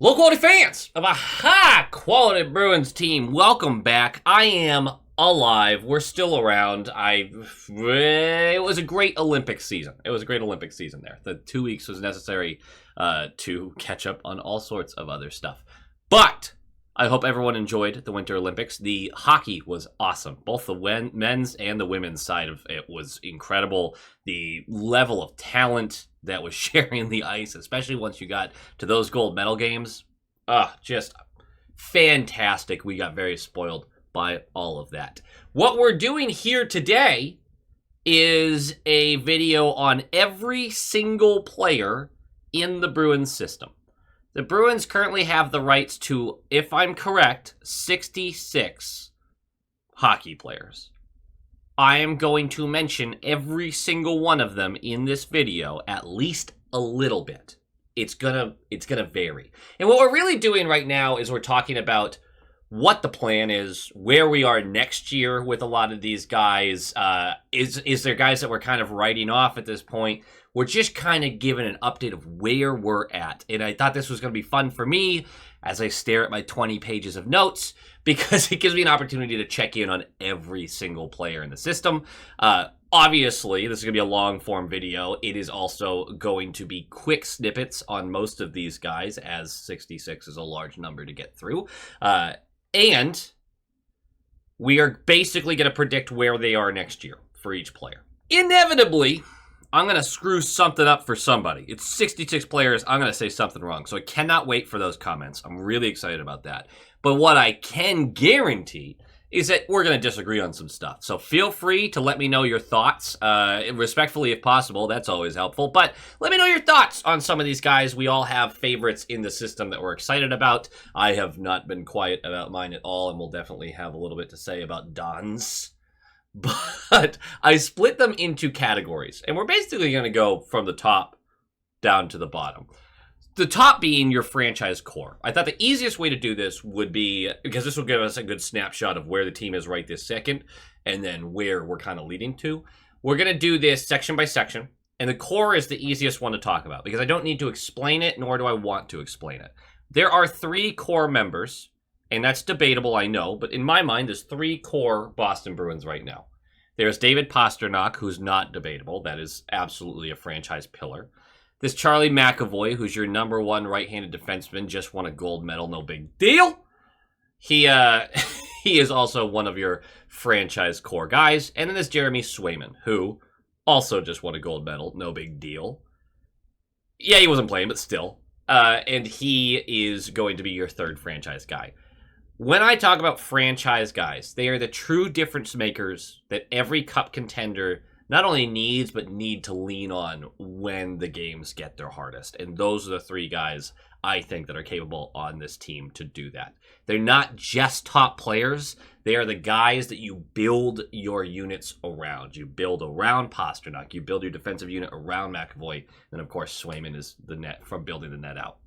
Low-quality fans of a high-quality Bruins team, welcome back. I am alive. We're still around. It was a great Olympic season. It was a great Olympic season there. The 2 weeks was necessary to catch up on all sorts of other stuff. But I hope everyone enjoyed the Winter Olympics. The hockey was awesome. Both the men's and the women's side of it was incredible. The level of talent that was sharing the ice, especially once you got to those gold medal games, just fantastic. We got very spoiled by all of that. What we're doing here today is a video on every single player in the Bruins system. The Bruins currently have the rights to, if I'm correct, 66 hockey players. I am going to mention every single one of them in this video at least a little bit. It's gonna vary. And what we're really doing right now is we're talking about what the plan is, where we are next year with a lot of these guys. Is there guys that we're kind of writing off at this point? We're just kind of giving an update of where we're at. And I thought this was going to be fun for me as I stare at my 20 pages of notes, because it gives me an opportunity to check in on every single player in the system. Obviously, this is going to be a long-form video. It is also going to be quick snippets on most of these guys, as 66 is a large number to get through. And we are basically going to predict where they are next year for each player. Inevitably, I'm going to screw something up for somebody. It's 66 players. I'm going to say something wrong. So I cannot wait for those comments. I'm really excited about that. But what I can guarantee is that we're going to disagree on some stuff. So feel free to let me know your thoughts, respectfully if possible. That's always helpful. But let me know your thoughts on some of these guys. We all have favorites in the system that we're excited about. I have not been quiet about mine at all, and we'll definitely have a little bit to say about Don's. But I split them into categories, and we're basically going to go from the top down to the bottom. The top being your franchise core. I thought the easiest way to do this would be, because this will give us a good snapshot of where the team is right this second, and then where we're kind of leading to. We're going to do this section by section, and the core is the easiest one to talk about, because I don't need to explain it, nor do I want to explain it. There are 3 core members, and that's debatable, I know, but in my mind, there's 3 core Boston Bruins right now. There's David Pastrnak, who's not debatable. That is absolutely a franchise pillar. There's Charlie Mcavoy, who's your number 1 right-handed defenseman, just won a gold medal, no big deal. He is also one of your franchise core guys. And then there's Jeremy Swayman, who also just won a gold medal, no big deal. Yeah, he wasn't playing, but still. And he is going to be your 3rd franchise guy. When I talk about franchise guys, they are the true difference makers that every cup contender not only needs, but need to lean on when the games get their hardest. And those are the 3 guys I think that are capable on this team to do that. They're not just top players. They are the guys that you build your units around. You build around Pastrnak. You build your defensive unit around Mcavoy. And of course, Swayman is the net from building the net out.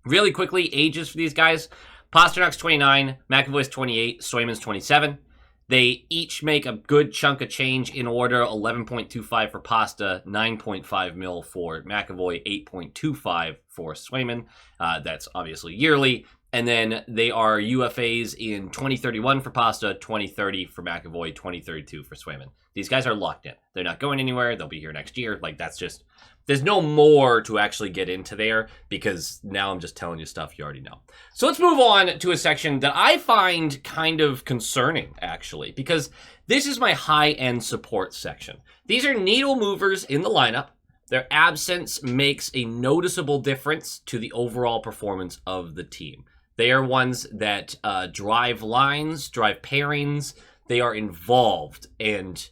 Really quickly, ages for these guys. Pasternak's 29, McAvoy's 28, Swayman's 27. They each make a good chunk of change in order. 11.25 for Pasta, 9.5 mil for McAvoy, 8.25 for Swayman. That's obviously yearly. And then they are UFAs in 2031 for Pasta, 2030 for McAvoy, 2032 for Swayman. These guys are locked in. They're not going anywhere. They'll be here next year. Like, that's just... There's no more to actually get into there, because now I'm just telling you stuff you already know. So let's move on to a section that I find kind of concerning, actually, because this is my high-end support section. These are needle movers in the lineup. Their absence makes a noticeable difference to the overall performance of the team. They are ones that drive lines, drive pairings. They are involved and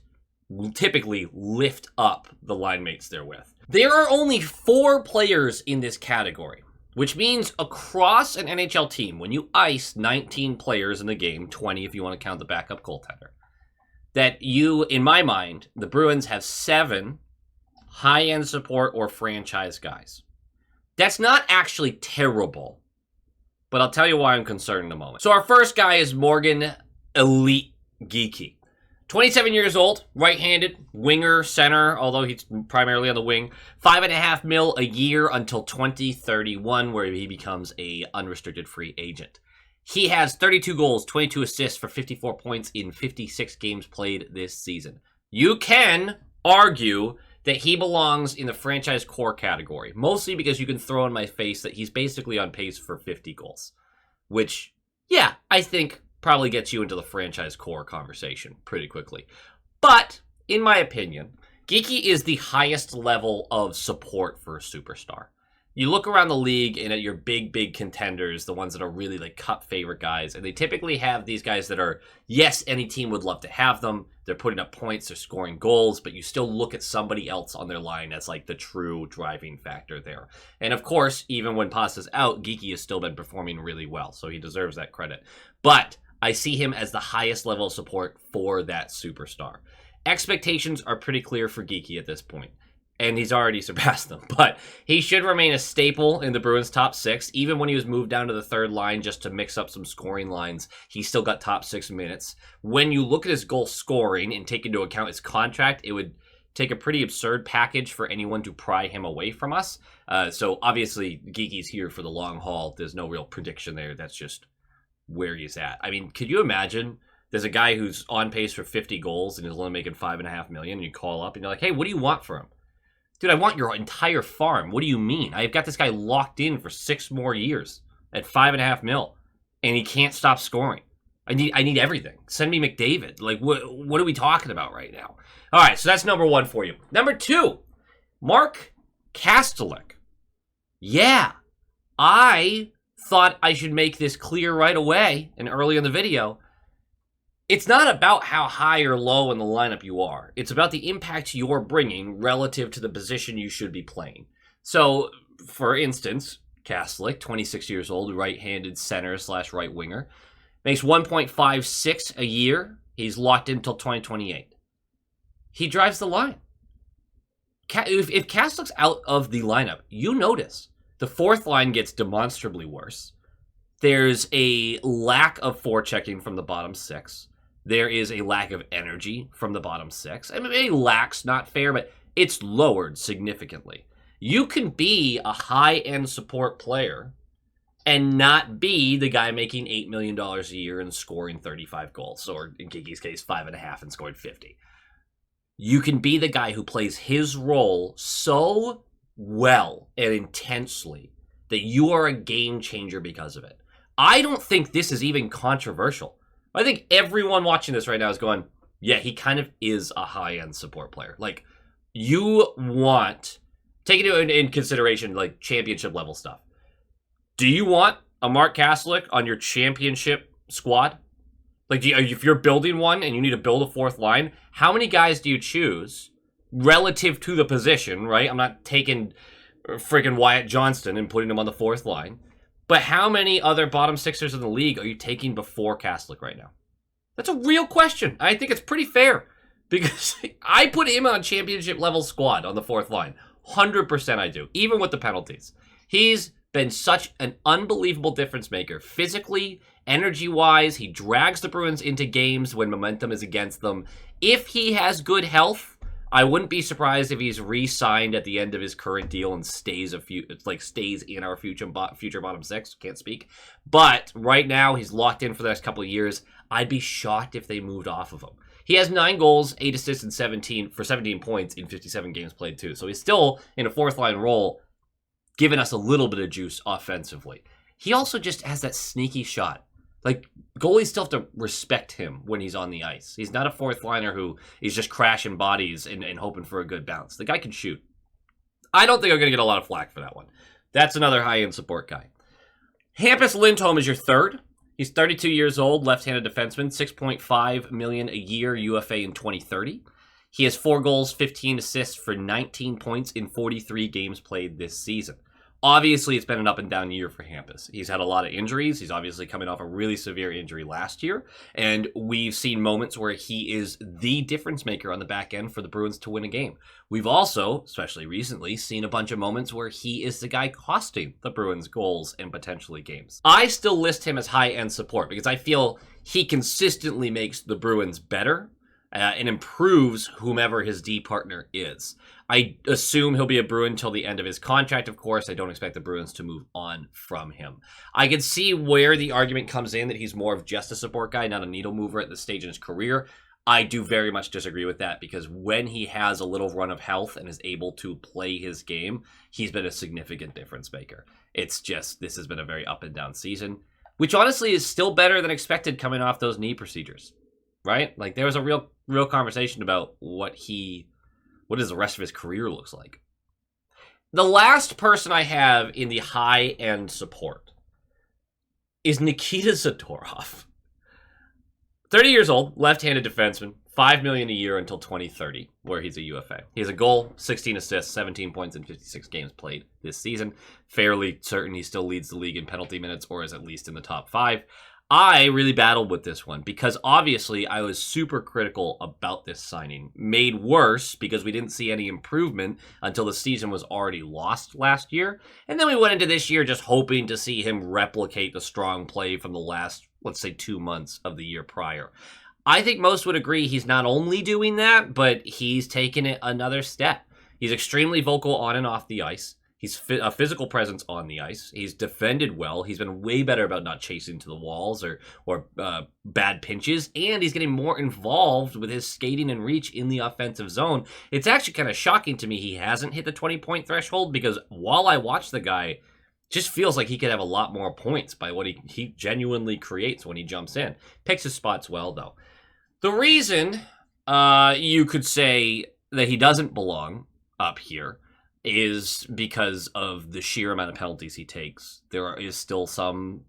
typically lift up the line mates they're with. There are only 4 players in this category, which means across an NHL team, when you ice 19 players in the game, 20 if you want to count the backup goaltender, that you, in my mind, the Bruins have 7 high-end support or franchise guys. That's not actually terrible, but I'll tell you why I'm concerned in a moment. So our first guy is Morgan Elite Geekie. 27 years old, right-handed, winger, center, although he's primarily on the wing. $5.5 million a year until 2031, where he becomes a unrestricted free agent. He has 32 goals, 22 assists for 54 points in 56 games played this season. You can argue that he belongs in the franchise core category, mostly because you can throw in my face that he's basically on pace for 50 goals, which, yeah, I think probably gets you into the franchise core conversation pretty quickly. But, in my opinion, Geekie is the highest level of support for a superstar. You look around the league and at your big contenders, the ones that are really like cut favorite guys, and they typically have these guys that are, yes, any team would love to have them. They're putting up points, they're scoring goals, but you still look at somebody else on their line as like the true driving factor there. And of course, even when Pasta's out, Geekie has still been performing really well, so he deserves that credit. But I see him as the highest level of support for that superstar. Expectations are pretty clear for Geekie at this point. And he's already surpassed them. But he should remain a staple in the Bruins' top six. Even when he was moved down to the third line just to mix up some scoring lines, he still got top 6 minutes. When you look at his goal scoring and take into account his contract, it would take a pretty absurd package for anyone to pry him away from us. So obviously, Geekie's here for the long haul. There's no real prediction there. That's just where he's at. I mean, could you imagine there's a guy who's on pace for 50 goals and is only making $5.5 million, and you call up and you're like, hey, what do you want for him? Dude, I want your entire farm. What do you mean? I've got this guy locked in for 6 more years at $5.5 million, and he can't stop scoring. I need everything. Send me McDavid. Like, what are we talking about right now? All right, so that's number 1 for you. Number 2, Mark Kastelic. Yeah, I thought I should make this clear right away and early in the video. It's not about how high or low in the lineup you are. It's about the impact you're bringing relative to the position you should be playing. So, for instance, Kastelic, 26 years old, right-handed center/right winger, makes $1.56 a year. He's locked in until 2028. He drives the line. If Kastelic's out of the lineup, you notice the fourth line gets demonstrably worse. There's a lack of forechecking from the bottom 6. There is a lack of energy from the bottom 6. I mean, maybe lack's not fair, but it's lowered significantly. You can be a high-end support player and not be the guy making $8 million a year and scoring 35 goals, or in Geekie's case, 5.5 and scoring 50. You can be the guy who plays his role so well and intensely that you are a game changer because of it. I don't think this is even controversial. I think everyone watching this right now is going, yeah, he kind of is a high-end support player. Like, you want, take it in consideration, like, championship level stuff. Do you want a Mark Kastelic on your championship squad? Like, if you're building one and you need to build a fourth line, how many guys do you choose relative to the position, right? I'm not taking freaking Wyatt Johnston and putting him on the fourth line. But how many other bottom sixers in the league are you taking before Kastelic right now? That's a real question. I think it's pretty fair because I put him on championship level squad on the fourth line. 100% I do, even with the penalties. He's been such an unbelievable difference maker. Physically, energy-wise, he drags the Bruins into games when momentum is against them. If he has good health, I wouldn't be surprised if he's re-signed at the end of his current deal and stays in our future bottom 6. Can't speak. But right now, he's locked in for the next couple of years. I'd be shocked if they moved off of him. He has 9 goals, 8 assists, and 17 points in 57 games played too. So he's still in a fourth line role, giving us a little bit of juice offensively. He also just has that sneaky shot. Like, goalies still have to respect him when he's on the ice. He's not a fourth liner who is just crashing bodies and hoping for a good bounce. The guy can shoot. I don't think I'm going to get a lot of flack for that one. That's another high-end support guy. Hampus Lindholm is your third. He's 32 years old, left-handed defenseman, $6.5 million a year, UFA in 2030. He has 4 goals, 15 assists for 19 points in 43 games played this season. Obviously, it's been an up-and-down year for Hampus. He's had a lot of injuries. He's obviously coming off a really severe injury last year, and we've seen moments where he is the difference maker on the back end for the Bruins to win a game. We've also, especially recently, seen a bunch of moments where he is the guy costing the Bruins goals and potentially games. I still list him as high-end support because I feel he consistently makes the Bruins better, and improves whomever his D partner is. I assume he'll be a Bruin until the end of his contract, of course. I don't expect the Bruins to move on from him. I can see where the argument comes in that he's more of just a support guy, not a needle mover at this stage in his career. I do very much disagree with that, because when he has a little run of health and is able to play his game, he's been a significant difference maker. It's just, this has been a very up and down season, which honestly is still better than expected coming off those knee procedures, right? Like, there was a real conversation about what does the rest of his career looks like. The last person I have in the high-end support is Nikita Zadorov. 30 years old, left-handed defenseman, $5 million a year until 2030, where he's a UFA. He has a goal, 16 assists, 17 points in 56 games played this season. Fairly certain he still leads the league in penalty minutes, or is at least in the top 5. I really battled with this one because obviously I was super critical about this signing. Made worse because we didn't see any improvement until the season was already lost last year. And then we went into this year just hoping to see him replicate the strong play from the last, let's say, 2 months of the year prior. I think most would agree he's not only doing that, but he's taken it another step. He's extremely vocal on and off the ice. He's a physical presence on the ice. He's defended well. He's been way better about not chasing to the walls or bad pinches. And he's getting more involved with his skating and reach in the offensive zone. It's actually kind of shocking to me he hasn't hit the 20-point threshold, because while I watch the guy, it just feels like he could have a lot more points by what he genuinely creates when he jumps in. Picks his spots well, though. The reason you could say that he doesn't belong up here is because of the sheer amount of penalties he takes. There is still some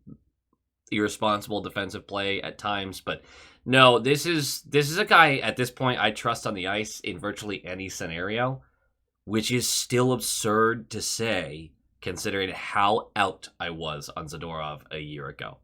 irresponsible defensive play at times, but no, this is a guy at this point I trust on the ice in virtually any scenario, which is still absurd to say considering how out I was on Zadorov a year ago.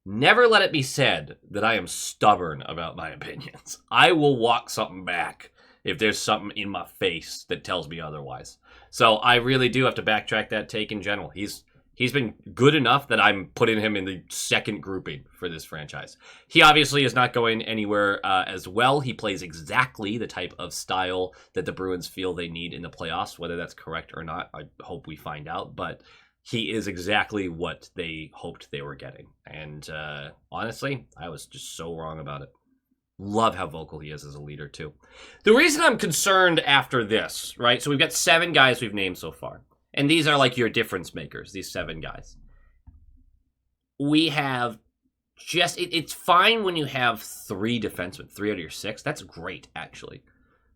Never let it be said that I am stubborn about my opinions. I will walk something back if there's something in my face that tells me otherwise. So I really do have to backtrack that take in general. He's been good enough that I'm putting him in the second grouping for this franchise. He obviously is not going anywhere as well. He plays exactly the type of style that the Bruins feel they need in the playoffs. Whether that's correct or not, I hope we find out. But he is exactly what they hoped they were getting. And honestly, I was just so wrong about it. Love how vocal he is as a leader, too. The reason I'm concerned after this, right? So we've got 7 guys we've named so far. And these are like your difference makers, these 7 guys. We have just... It's fine when you have 3 defensemen, 3 out of your 6. That's great, actually.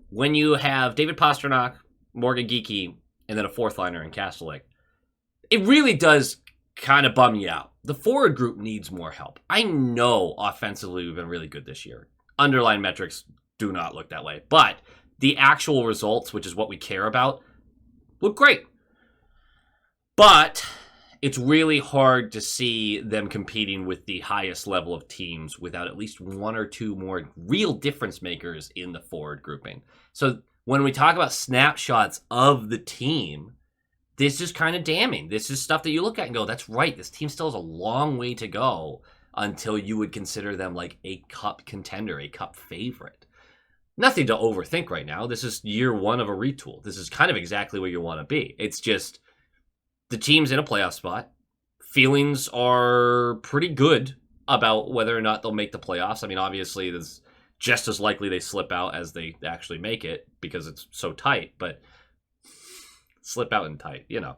When you have David Pastrnak, Morgan Geekie, and then a 4th liner in Kastelic, it really does kind of bum you out. The forward group needs more help. I know offensively we've been really good this year. Underlying metrics do not look that way. But the actual results, which is what we care about, look great. But it's really hard to see them competing with the highest level of teams without at least 1 or 2 more real difference makers in the forward grouping. So when we talk about snapshots of the team, this is kind of damning. This is stuff that you look at and go, that's right, this team still has a long way to go until you would consider them like a cup contender, a cup favorite. Nothing to overthink right now. This is year 1 of a retool. This is kind of exactly where you want to be. It's just the team's in a playoff spot. Feelings are pretty good about whether or not they'll make the playoffs. I mean, obviously, it's just as likely they slip out as they actually make it because it's so tight, but slip out and tight, you know.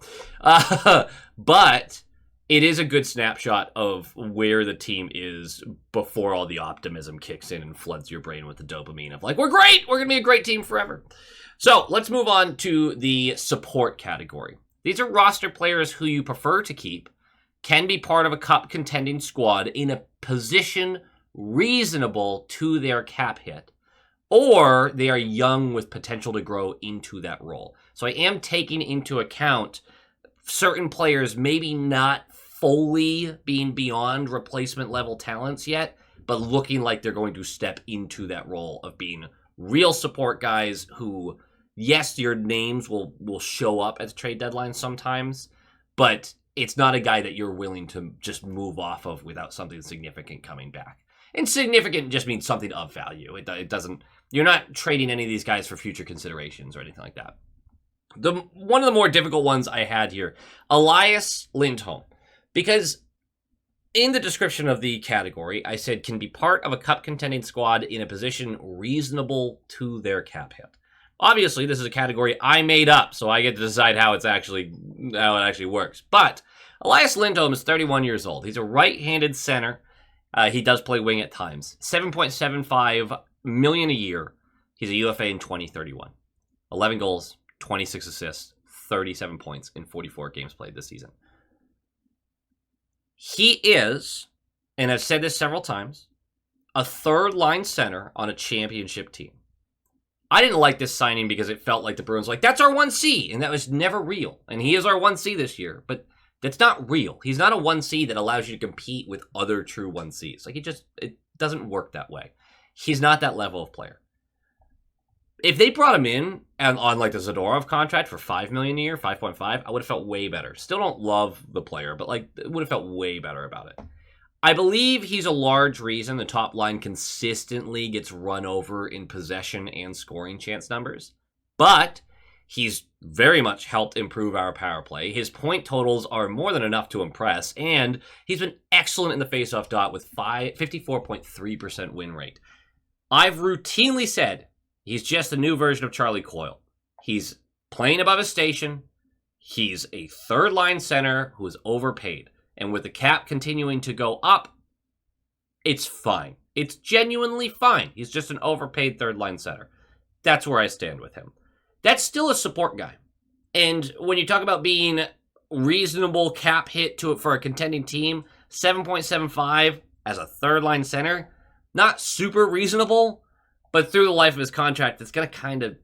But it is a good snapshot of where the team is before all the optimism kicks in and floods your brain with the dopamine of like, we're great, we're going to be a great team forever. So let's move on to the support category. These are roster players who you prefer to keep, can be part of a cup contending squad in a position reasonable to their cap hit, or they are young with potential to grow into that role. So I am taking into account certain players maybe not fully being beyond replacement level talents yet, but looking like they're going to step into that role of being real support guys who, yes, your names will show up at the trade deadline sometimes, but it's not a guy that you're willing to just move off of without something significant coming back. And significant just means something of value. It doesn't You're not trading any of these guys for future considerations or anything like that. One of the more difficult ones I had here, Elias Lindholm, because in the description of the category, I said can be part of a cup contending squad in a position reasonable to their cap hit. Obviously, this is a category I made up, so I get to decide how it actually works. But Elias Lindholm is 31 years old. He's a right-handed center. He does play wing at times. $7.75 million a year. He's a UFA in 2031. 11 goals, 26 assists, 37 points in 44 games played this season. He is, and I've said this several times, a third-line center on a championship team. I didn't like this signing because it felt like the Bruins were like, that's our 1C, and that was never real. And he is our 1C this year, but that's not real. He's not a 1C that allows you to compete with other true 1Cs. Like, it doesn't work that way. He's not that level of player. If they brought him in and on like the Zadorov contract for $5 million a year, 5.5, I would have felt way better. Still don't love the player, but like it would have felt way better about it. I believe he's a large reason the top line consistently gets run over in possession and scoring chance numbers, but he's very much helped improve our power play. His point totals are more than enough to impress, and he's been excellent in the faceoff dot with 54.3% win rate. I've routinely said he's just a new version of Charlie Coyle. He's playing above his station. He's a third-line center who is overpaid. And with the cap continuing to go up, it's fine. It's genuinely fine. He's just an overpaid third-line center. That's where I stand with him. That's still a support guy. And when you talk about being reasonable cap hit to it for a contending team, 7.75 as a third-line center, not super reasonable, but through the life of his contract, it's going to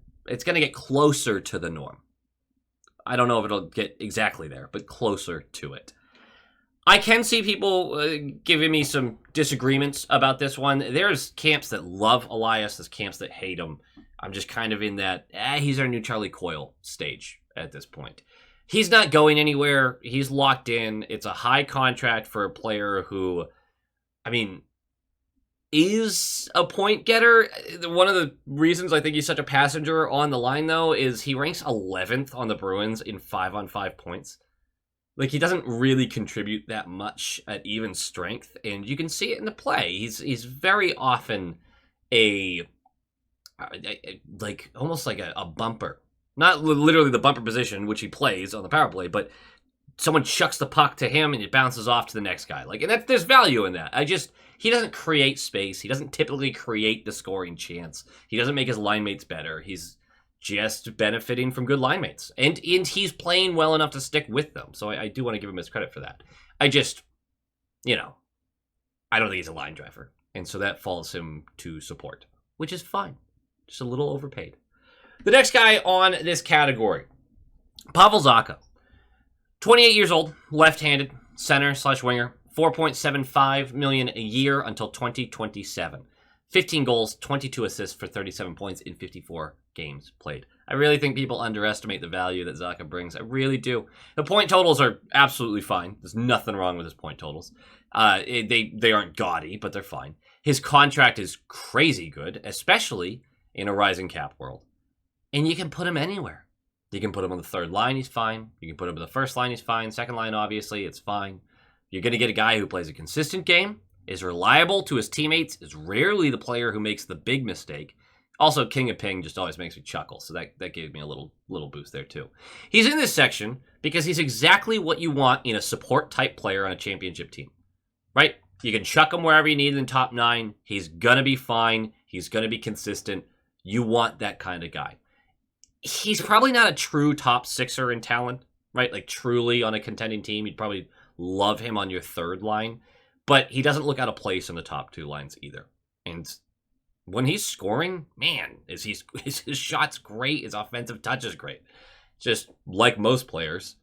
get closer to the norm. I don't know if it'll get exactly there, but closer to it. I can see people giving me some disagreements about this one. There's camps that love Elias, there's camps that hate him. I'm just kind of in that, he's our new Charlie Coyle stage at this point. He's not going anywhere. He's locked in. It's a high contract for a player who, is a point getter. One of the reasons I think he's such a passenger on the line, though, is he ranks 11th on the Bruins in 5-on-5 points. Like, he doesn't really contribute that much at even strength, and you can see it in the play. He's very often almost like a bumper. Not literally the bumper position, which he plays on the power play, but someone chucks the puck to him and it bounces off to the next guy. And there's value in that. He doesn't create space. He doesn't typically create the scoring chance. He doesn't make his line mates better. He's just benefiting from good line mates. And he's playing well enough to stick with them. So I do want to give him his credit for that. I don't think he's a line driver. And so that falls him to support, which is fine. Just a little overpaid. The next guy on this category, Pavel Zacha. 28 years old, left-handed, center/winger, $4.75 million a year until 2027. 15 goals, 22 assists for 37 points in 54 games played. I really think people underestimate the value that Zacha brings. I really do. The point totals are absolutely fine. There's nothing wrong with his point totals. They aren't gaudy, but they're fine. His contract is crazy good, especially in a rising cap world. And you can put him anywhere. You can put him on the third line, he's fine. You can put him on the first line, he's fine. Second line, obviously, it's fine. You're going to get a guy who plays a consistent game, is reliable to his teammates, is rarely the player who makes the big mistake. Also, King of Ping just always makes me chuckle, so that gave me a little boost there too. He's in this section because he's exactly what you want in a support-type player on a championship team, right? You can chuck him wherever you need in top 9. He's going to be fine. He's going to be consistent. You want that kind of guy. He's probably not a true top sixer in talent, right? Like truly on a contending team, you'd probably love him on your third line, but he doesn't look out of place in the top 2 lines either. And when he's scoring, man, is his shots great? His offensive touch is great. Just like most players,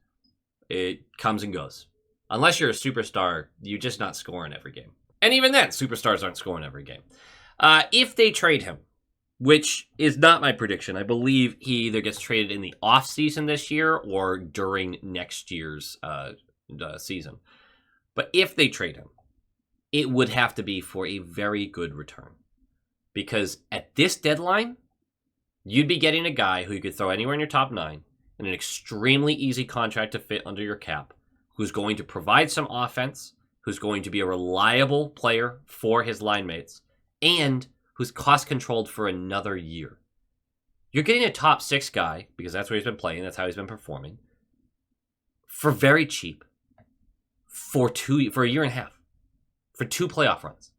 it comes and goes. Unless you're a superstar, you're just not scoring every game. And even then, superstars aren't scoring every game. If they trade him, which is not my prediction. I believe he either gets traded in the offseason this year or during next year's season. But if they trade him, it would have to be for a very good return. Because at this deadline, you'd be getting a guy who you could throw anywhere in your top 9 in an extremely easy contract to fit under your cap, who's going to provide some offense, who's going to be a reliable player for his line mates, and who's cost-controlled for another year. You're getting a top 6 guy, because that's where he's been playing, that's how he's been performing, for very cheap, for a year and a half, for 2 playoff runs.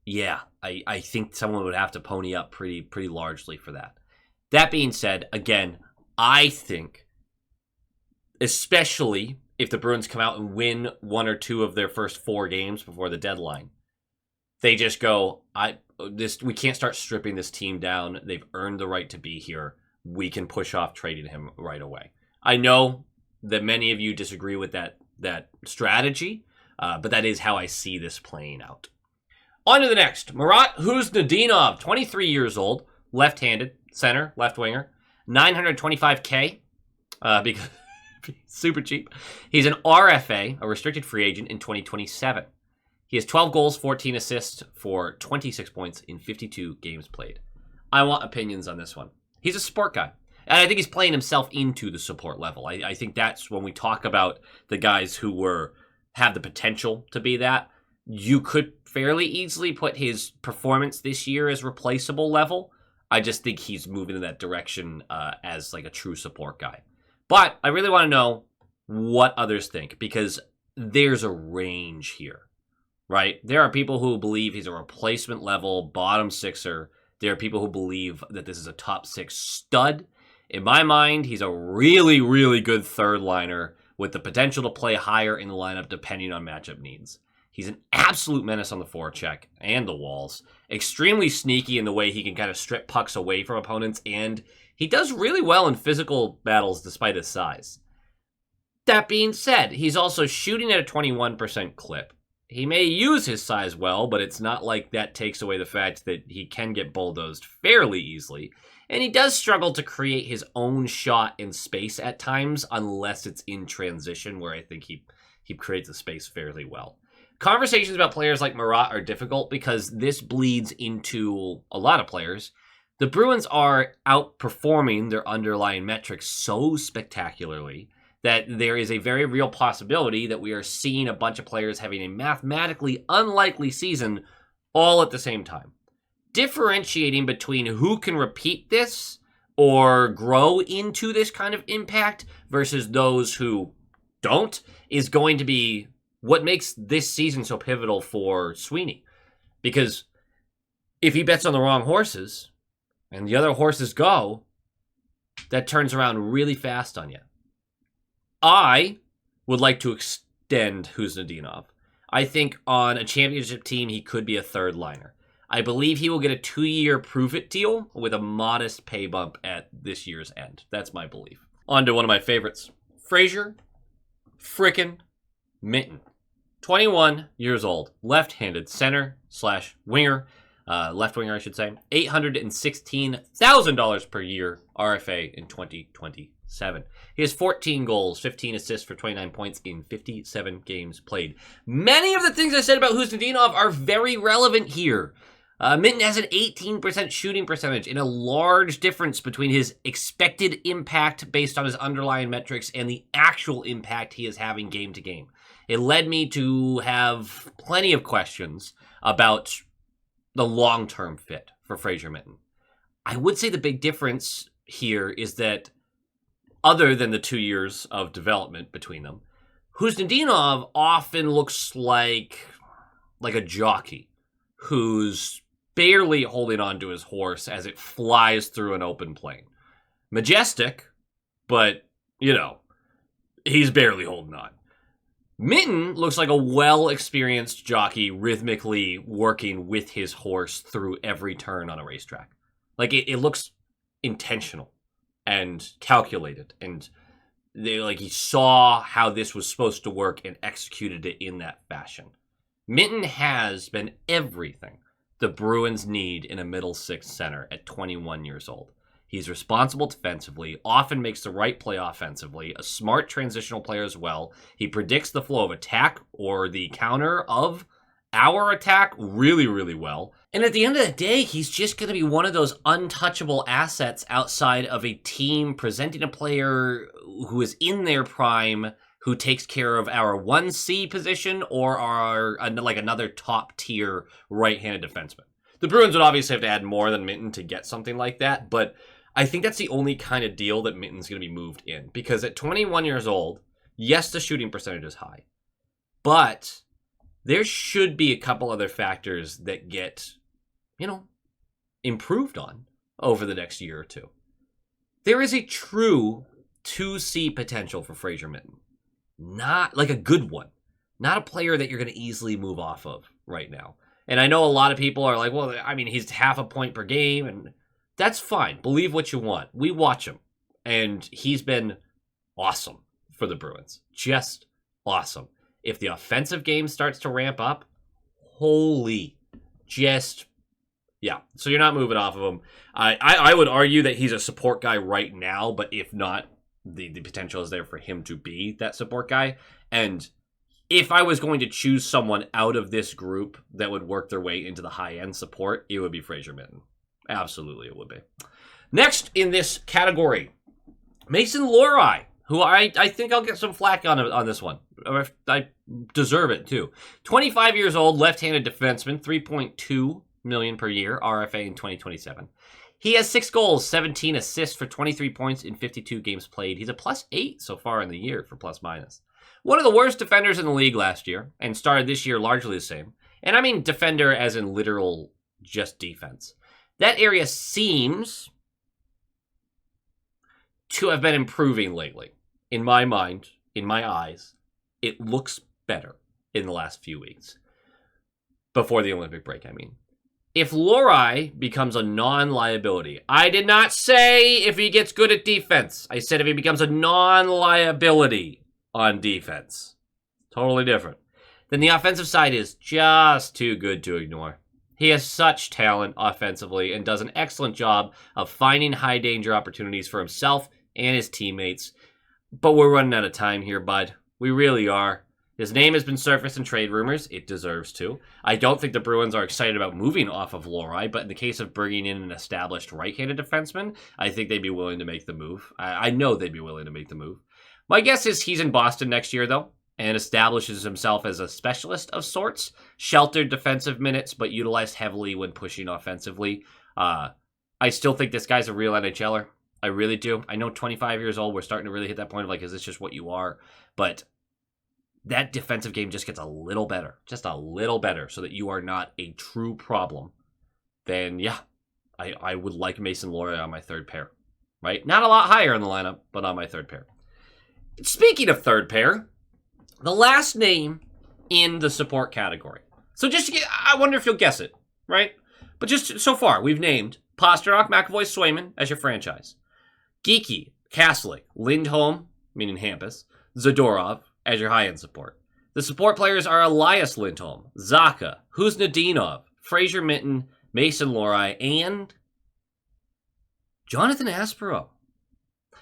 Yeah, I think someone would have to pony up pretty largely for that. That being said, again, I think, especially if the Bruins come out and win 1 or 2 of their first 4 games before the deadline, they just go, we can't start stripping this team down. They've earned the right to be here. We can push off trading him right away. I know that many of you disagree with that strategy, but that is how I see this playing out. On to the next. Marat Khusnutdinov, 23 years old, left-handed, center, left winger, $925K, because super cheap. He's an RFA, a restricted free agent in 2027. He has 12 goals, 14 assists for 26 points in 52 games played. I want opinions on this one. He's a support guy, and I think he's playing himself into the support level. I think that's when we talk about the guys who have the potential to be that. You could fairly easily put his performance this year as replaceable level. I just think he's moving in that direction as like a true support guy. But I really want to know what others think, because there's a range here, right? There are people who believe he's a replacement level bottom sixer. There are people who believe that this is a top 6 stud. In my mind, he's a really, really good third liner with the potential to play higher in the lineup depending on matchup needs. He's an absolute menace on the forecheck and the walls. Extremely sneaky in the way he can kind of strip pucks away from opponents, and he does really well in physical battles despite his size. That being said, he's also shooting at a 21% clip. He may use his size well, but it's not like that takes away the fact that he can get bulldozed fairly easily. And he does struggle to create his own shot in space at times, unless it's in transition, where I think he creates the space fairly well. Conversations about players like Marat are difficult because this bleeds into a lot of players. The Bruins are outperforming their underlying metrics so spectacularly that there is a very real possibility that we are seeing a bunch of players having a mathematically unlikely season all at the same time. Differentiating between who can repeat this or grow into this kind of impact versus those who don't is going to be what makes this season so pivotal for Sweeney. Because if he bets on the wrong horses and the other horses go, that turns around really fast on you. I would like to extend Khusnutdinov. I think on a championship team, he could be a third liner. I believe he will get a 2-year prove-it deal with a modest pay bump at this year's end. That's my belief. On to one of my favorites. Fraser frickin' Minten. 21 years old, left-handed center / winger, left winger, I should say. $816,000 per year, RFA in 2027. He has 14 goals, 15 assists for 29 points in 57 games played. Many of the things I said about Khusnutdinov are very relevant here. Minten has an 18% shooting percentage, and a large difference between his expected impact based on his underlying metrics and the actual impact he is having game to game. It led me to have plenty of questions about the long-term fit for Fraser Minten. I would say the big difference here is that other than the 2 years of development between them, Khusnutdinov often looks like a jockey who's barely holding on to his horse as it flies through an open plain. Majestic, but, he's barely holding on. Minten looks like a well-experienced jockey rhythmically working with his horse through every turn on a racetrack. Like, it looks intentional and calculated, and he saw how this was supposed to work and executed it in that fashion. Minten has been everything the Bruins need in a middle six center at 21 years old. He's responsible defensively, often makes the right play offensively, a smart transitional player as well. He predicts the flow of attack or the counter of our attack really, really well. And at the end of the day, he's just going to be one of those untouchable assets outside of a team presenting a player who is in their prime, who takes care of our 1C position or our like another top tier right-handed defenseman. The Bruins would obviously have to add more than Minten to get something like that, but I think that's the only kind of deal that Minten's going to be moved in. Because at 21 years old, yes, the shooting percentage is high, but there should be a couple other factors that get, improved on over the next year or two. There is a true 2C potential for Fraser Minten. Not like a good one. Not a player that you're going to easily move off of right now. And I know a lot of people are like, well, I mean, he's half a point per game, and that's fine. Believe what you want. We watch him, and he's been awesome for the Bruins. Just awesome. If the offensive game starts to ramp up, yeah. So you're not moving off of him. I would argue that he's a support guy right now, but if not, the potential is there for him to be that support guy. And if I was going to choose someone out of this group that would work their way into the high-end support, it would be Fraser Minten. Absolutely, it would be. Next in this category, Mason Lohrei, who I think I'll get some flack on this one. I deserve it, too. 25 years old, left-handed defenseman, $3.2 million per year, RFA in 2027. He has 6 goals, 17 assists for 23 points in 52 games played. He's a +8 so far in the year for plus-minus. One of the worst defenders in the league last year, and started this year largely the same. And I mean defender as in literal just defense. That area seems to have been improving lately. In my mind, in my eyes, it looks better in the last few weeks. Before the Olympic break, I mean. If Lohrei becomes a non-liability, I did not say if he gets good at defense. I said if he becomes a non-liability on defense. Totally different. Then the offensive side is just too good to ignore. He has such talent offensively and does an excellent job of finding high-danger opportunities for himself and his teammates. But we're running out of time here, bud. We really are. His name has been surfaced in trade rumors. It deserves to. I don't think the Bruins are excited about moving off of Lohrei, but in the case of bringing in an established right-handed defenseman, I think they'd be willing to make the move. I know they'd be willing to make the move. My guess is he's in Boston next year, though, and establishes himself as a specialist of sorts. Sheltered defensive minutes, but utilized heavily when pushing offensively. I still think this guy's a real NHLer. I really do. I know 25 years old, we're starting to really hit that point of like, is this just what you are? But that defensive game just gets a little better. Just a little better so that you are not a true problem. Then, yeah, I would like Mason Lohrei on my third pair. Right? Not a lot higher in the lineup, but on my third pair. Speaking of third pair, the last name in the support category. So just to get, I wonder if you'll guess it, right? But just so far, we've named Pastrnak, Mcavoy, Swayman as your franchise. Geekie, Kastelic, Lindholm, meaning Hampus, Zadorov as your high-end support. The support players are Elias Lindholm, Zacha, Khusnutdinov, Fraser Minten, Mason Lohrei, and Jonathan Aspirot.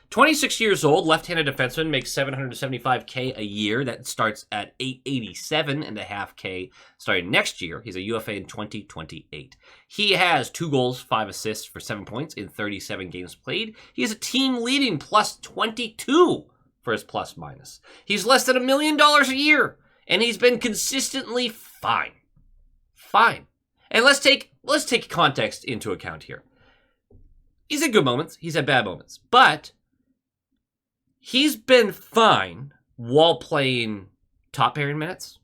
26 years old, left-handed defenseman, makes $775K a year. That starts at $887.5K starting next year. He's a UFA in 2028. He has 2 goals, 5 assists for 7 points in 37 games played. He has a team-leading +22 for his plus-minus. He's less than $1 million a year, and he's been consistently fine. Fine. And let's take context into account here. He's had good moments. He's had bad moments. But he's been fine while playing top pairing minutes,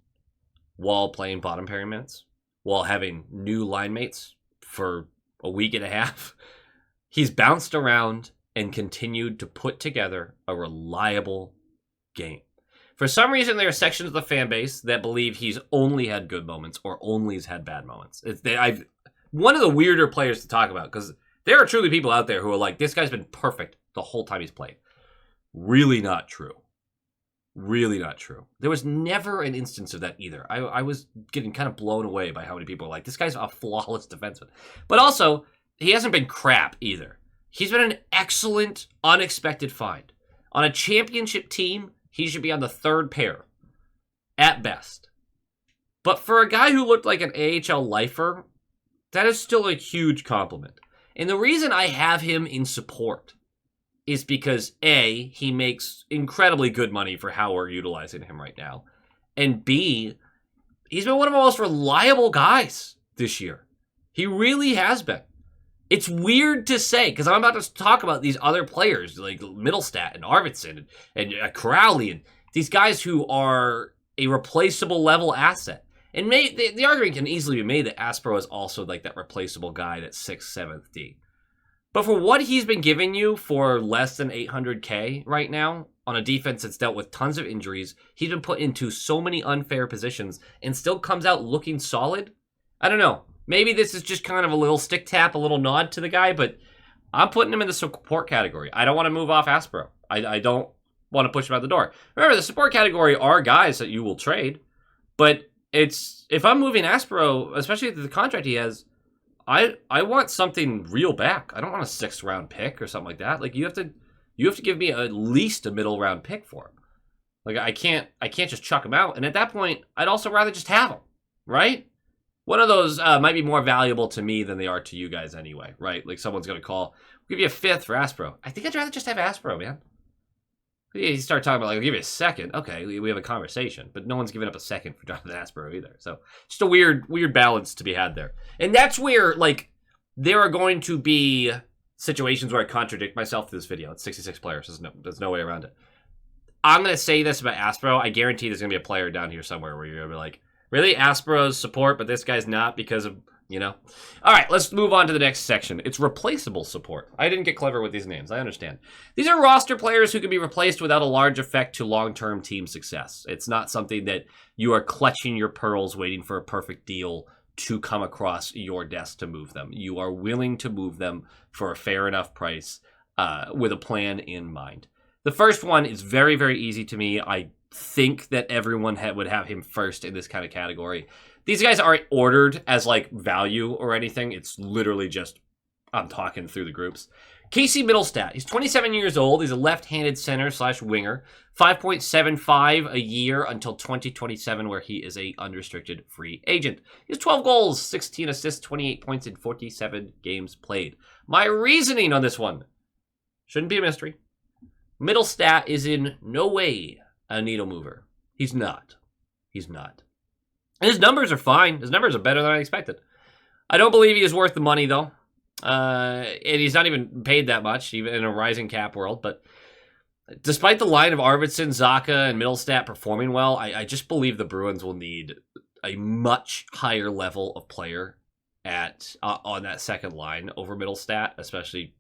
while playing bottom pairing minutes, while having new line mates for a week and a half. He's bounced around and continued to put together a reliable game. For some reason, there are sections of the fan base that believe he's only had good moments or only has had bad moments. One of the weirder players to talk about, because there are truly people out there who are like, this guy's been perfect the whole time he's played. Really not true. Really not true. There was never an instance of that either. I was getting kind of blown away by how many people are like, this guy's a flawless defenseman. But also, he hasn't been crap either. He's been an excellent, unexpected find. On a championship team, he should be on the third pair, at best. But for a guy who looked like an AHL lifer, that is still a huge compliment. And the reason I have him in support is because A, he makes incredibly good money for how we're utilizing him right now. And B, he's been one of our most reliable guys this year. He really has been. It's weird to say, because I'm about to talk about these other players, like Mittelstadt and Arvidsson and Kuraly, and these guys who are a replaceable level asset. And the argument can easily be made that Aspirot is also like that replaceable guy that's 6th, 7th D. But for what he's been giving you for less than $800K right now, on a defense that's dealt with tons of injuries, he's been put into so many unfair positions and still comes out looking solid. I don't know. Maybe this is just kind of a little stick tap, a little nod to the guy, but I'm putting him in the support category. I don't want to move off Aspirot. I don't want to push him out the door. Remember, the support category are guys that you will trade, but if I'm moving Aspirot, especially the contract he has, I want something real back. I don't want a 6th round pick or something like that. Like you have to give me at least a middle round pick for him. Like I can't just chuck him out. And at that point, I'd also rather just have him, right? One of those might be more valuable to me than they are to you guys anyway, right? Like someone's going to call, we'll give you a 5th for Aspirot. I think I'd rather just have Aspirot, man. You start talking about, like, I'll give you a 2nd. Okay, we have a conversation. But no one's giving up a 2nd for Jonathan Aspirot either. So, just a weird balance to be had there. And that's where, like, there are going to be situations where I contradict myself through this video. It's 66 players. There's no way around it. I'm going to say this about Aspirot. I guarantee there's going to be a player down here somewhere where you're going to be like, really? Aspirot's support, but this guy's not because of, you know? All right, let's move on to the next section. It's replaceable support. I didn't get clever with these names. I understand. These are roster players who can be replaced without a large effect to long-term team success. It's not something that you are clutching your pearls waiting for a perfect deal to come across your desk to move them. You are willing to move them for a fair enough price with a plan in mind. The first one is very, very easy to me. I think that everyone would have him first in this kind of category. These guys aren't ordered as like value or anything. It's literally just, I'm talking through the groups. Casey Mittelstadt. He's 27 years old. He's a left-handed center / winger. 5.75 a year until 2027, where he is a unrestricted free agent. He has 12 goals, 16 assists, 28 points in 47 games played. My reasoning on this one shouldn't be a mystery. Mittelstadt is in no way a needle mover. He's not. He's not. And his numbers are fine. His numbers are better than I expected. I don't believe he is worth the money, though. And he's not even paid that much, even in a rising cap world. But despite the line of Arvidsson, Zacha, and Mittelstadt performing well, I just believe the Bruins will need a much higher level of player on that second line over Mittelstadt, especially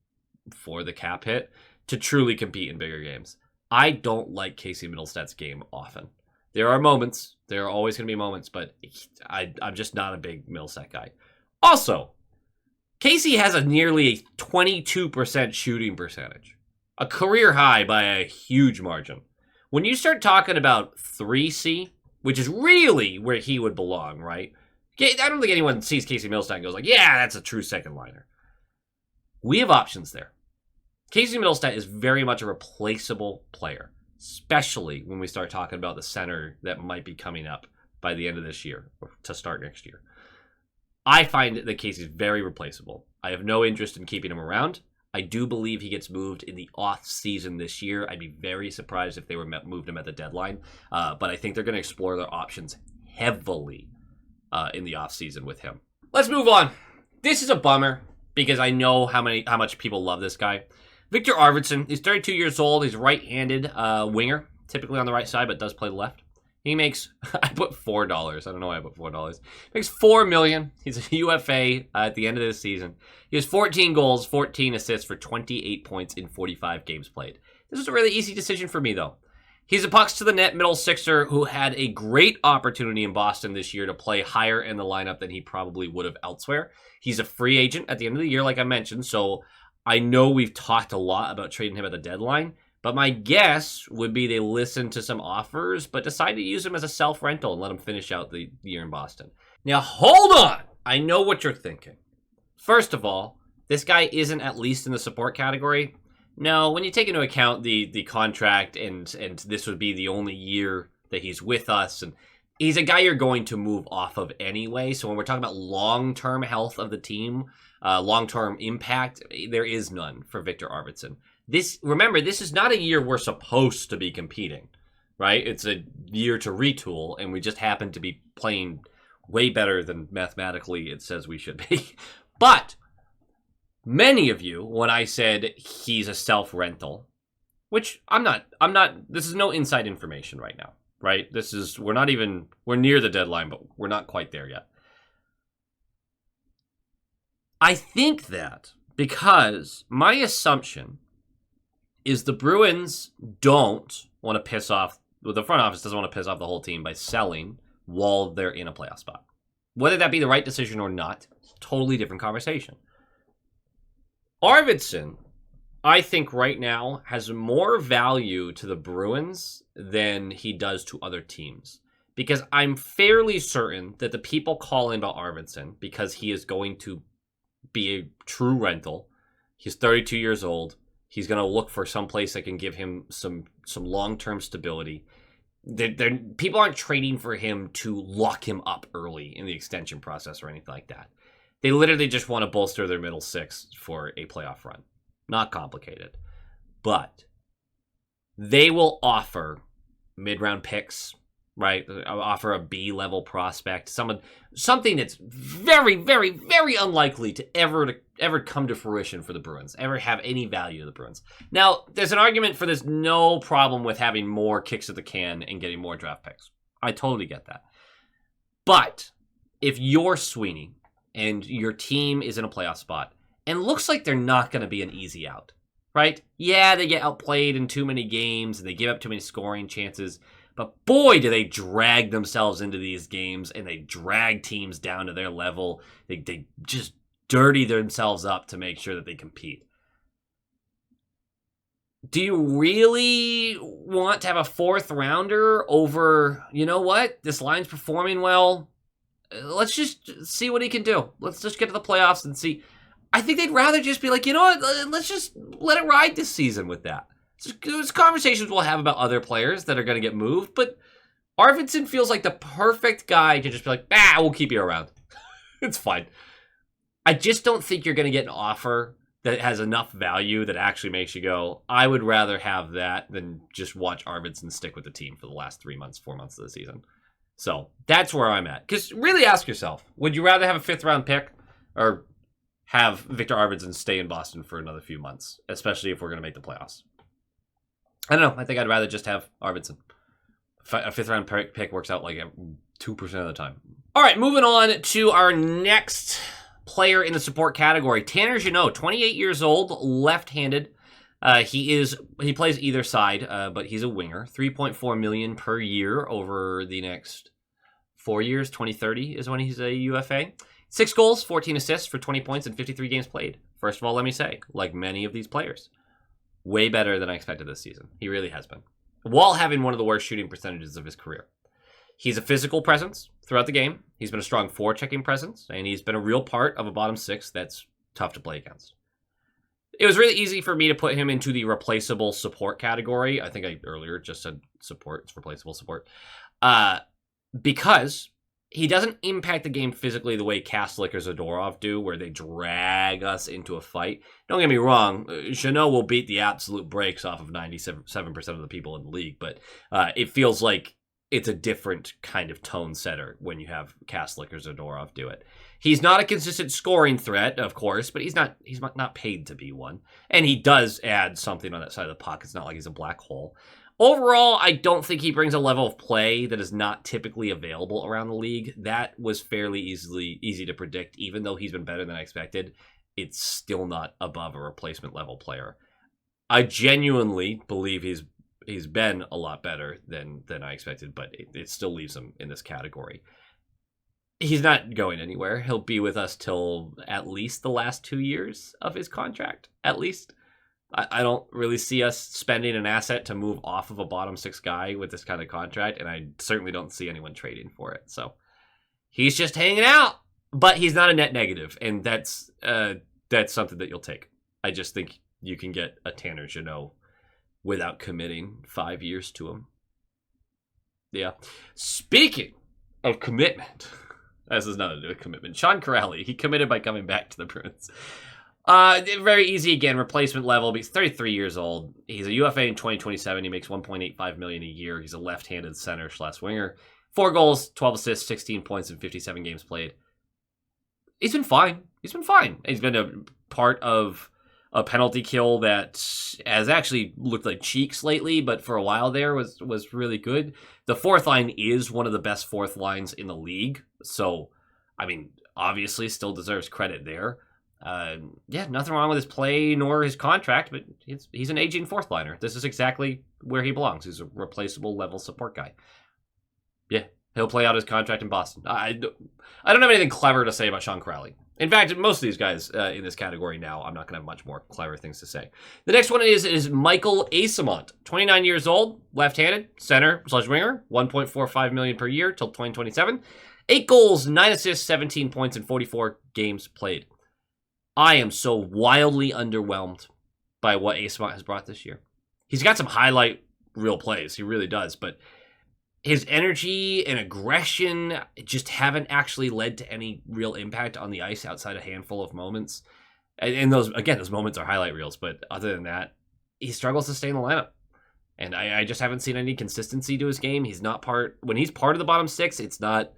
for the cap hit, to truly compete in bigger games. I don't like Casey Mittelstadt's game often. There are moments. There are always going to be moments, but I'm just not a big Mittelstadt guy. Also, Casey has a nearly 22% shooting percentage. A career high by a huge margin. When you start talking about 3C, which is really where he would belong, right? I don't think anyone sees Casey Mittelstadt and goes like, yeah, that's a true second liner. We have options there. Casey Mittelstadt is very much a replaceable player, especially when we start talking about the center that might be coming up by the end of this year or to start next year. I find that Casey's very replaceable. I have no interest in keeping him around. I do believe he gets moved in the off season this year. I'd be very surprised if they moved him at the deadline. But I think they're going to explore their options heavily in the off season with him. Let's move on. This is a bummer because I know how much people love this guy. Viktor Arvidsson. He's 32 years old. He's a right-handed winger, typically on the right side, but does play the left. He makes, I put $4. I don't know why I put $4. He makes $4 million. He's a UFA at the end of this season. He has 14 goals, 14 assists for 28 points in 45 games played. This was a really easy decision for me, though. He's a pucks to the net middle sixer who had a great opportunity in Boston this year to play higher in the lineup than he probably would have elsewhere. He's a free agent at the end of the year, like I mentioned, so I know we've talked a lot about trading him at the deadline. But my guess would be they listened to some offers, but decided to use him as a self-rental and let him finish out the year in Boston. Now, hold on! I know what you're thinking. First of all, this guy isn't at least in the support category. No, when you take into account the contract and this would be the only year that he's with us, and he's a guy you're going to move off of anyway. So when we're talking about long-term health of the team, long-term impact, there is none for Viktor Arvidsson. Remember, this is not a year we're supposed to be competing, right? It's a year to retool, and we just happen to be playing way better than mathematically it says we should be. But many of you, when I said he's a self-rental, which I'm not, this is no inside information right now, right? We're near the deadline, but we're not quite there yet. I think that because my assumption is the Bruins don't want to piss off, the front office doesn't want to piss off the whole team by selling while they're in a playoff spot. Whether that be the right decision or not, totally different conversation. Arvidsson, I think right now, has more value to the Bruins than he does to other teams. Because I'm fairly certain that the people calling about Arvidsson, because he is going to be a true rental, he's 32 years old, he's going to look for some place that can give him some long-term stability. People aren't trading for him to lock him up early in the extension process or anything like that. They literally just want to bolster their middle six for a playoff run. Not complicated. But they will offer mid-round picks, right? Offer a B-level prospect, something that's very, very, very unlikely to ever come to fruition for the Bruins, ever have any value to the Bruins. Now, there's an argument for there's no problem with having more kicks at the can and getting more draft picks. I totally get that. But if you're Sweeney and your team is in a playoff spot, and looks like they're not going to be an easy out, right? Yeah, they get outplayed in too many games, and they give up too many scoring chances, but boy, do they drag themselves into these games, and they drag teams down to their level. They just dirty themselves up to make sure that they compete. Do you really want to have a fourth rounder over, you know what, this line's performing well? Let's just see what he can do. Let's just get to the playoffs and see. I think they'd rather just be like, you know what, let's just let it ride this season with that. There's conversations we'll have about other players that are going to get moved, but Arvidsson feels like the perfect guy to just be like, we'll keep you around. It's fine. I just don't think you're going to get an offer that has enough value that actually makes you go, I would rather have that than just watch Arvidsson stick with the team for the last 4 months of the season. So that's where I'm at. Because really ask yourself, would you rather have a 5th round pick or have Viktor Arvidsson stay in Boston for another few months, especially if we're going to make the playoffs? I don't know. I think I'd rather just have Arvidsson. A 5th round pick works out like 2% of the time. All right, moving on to our next player in the support category. Tanner Jeannot, 28 years old, left-handed. He plays either side, but he's a winger. $3.4 million per year over the next 4 years. 2030 is when he's a UFA. 6 goals, 14 assists for 20 points in 53 games played. First of all, let me say, like many of these players, way better than I expected this season. He really has been. While having one of the worst shooting percentages of his career. He's a physical presence throughout the game. He's been a strong forechecking presence, and he's been a real part of a bottom six that's tough to play against. It was really easy for me to put him into the replaceable support category. I think I earlier just said support. It's replaceable support. Because he doesn't impact the game physically the way Kastelic or Zadorov do, where they drag us into a fight. Don't get me wrong, Jeannot will beat the absolute brakes off of 97% of the people in the league, but it feels like it's a different kind of tone setter when you have Kastelic or Zadorov do it. He's not a consistent scoring threat, of course, but he's not paid to be one. And he does add something on that side of the puck. It's not like he's a black hole. Overall, I don't think he brings a level of play that is not typically available around the league. That was fairly easy to predict. Even though he's been better than I expected, it's still not above a replacement level player. I genuinely believe he's been a lot better than I expected, but it still leaves him in this category. He's not going anywhere. He'll be with us till at least the last 2 years of his contract, at least. I don't really see us spending an asset to move off of a bottom six guy with this kind of contract, and I certainly don't see anyone trading for it. So he's just hanging out, but he's not a net negative, and that's something that you'll take. I just think you can get a Tanner Jeannot without committing 5 years to him. Yeah. Speaking of commitment. This has nothing to do with commitment. Sean Kuraly, he committed by coming back to the Bruins. Very easy again, replacement level. He's 33 years old. He's a UFA in 2027. He makes $1.85 million a year. He's a left-handed center/winger. 4 goals, 12 assists, 16 points in 57 games played. He's been fine. He's been a part of a penalty kill that has actually looked like cheeks lately, but for a while there was really good. The fourth line is one of the best fourth lines in the league. So, I mean, obviously still deserves credit there. Nothing wrong with his play nor his contract, but he's an aging fourth liner. This is exactly where he belongs. He's a replaceable level support guy. Yeah, he'll play out his contract in Boston. I don't have anything clever to say about Sean Kuraly. In fact, most of these guys in this category now, I'm not going to have much more clever things to say. The next one is Michael Eyssimont, 29 years old, left-handed, center/winger, $1.45 million per year till 2027. 8 goals, 9 assists, 17 points in 44 games played. I am so wildly underwhelmed by what Eyssimont has brought this year. He's got some highlight reel plays, he really does, but his energy and aggression just haven't actually led to any real impact on the ice outside a handful of moments. And those moments are highlight reels, but other than that, he struggles to stay in the lineup. And I just haven't seen any consistency to his game. When he's part of the bottom six, it's not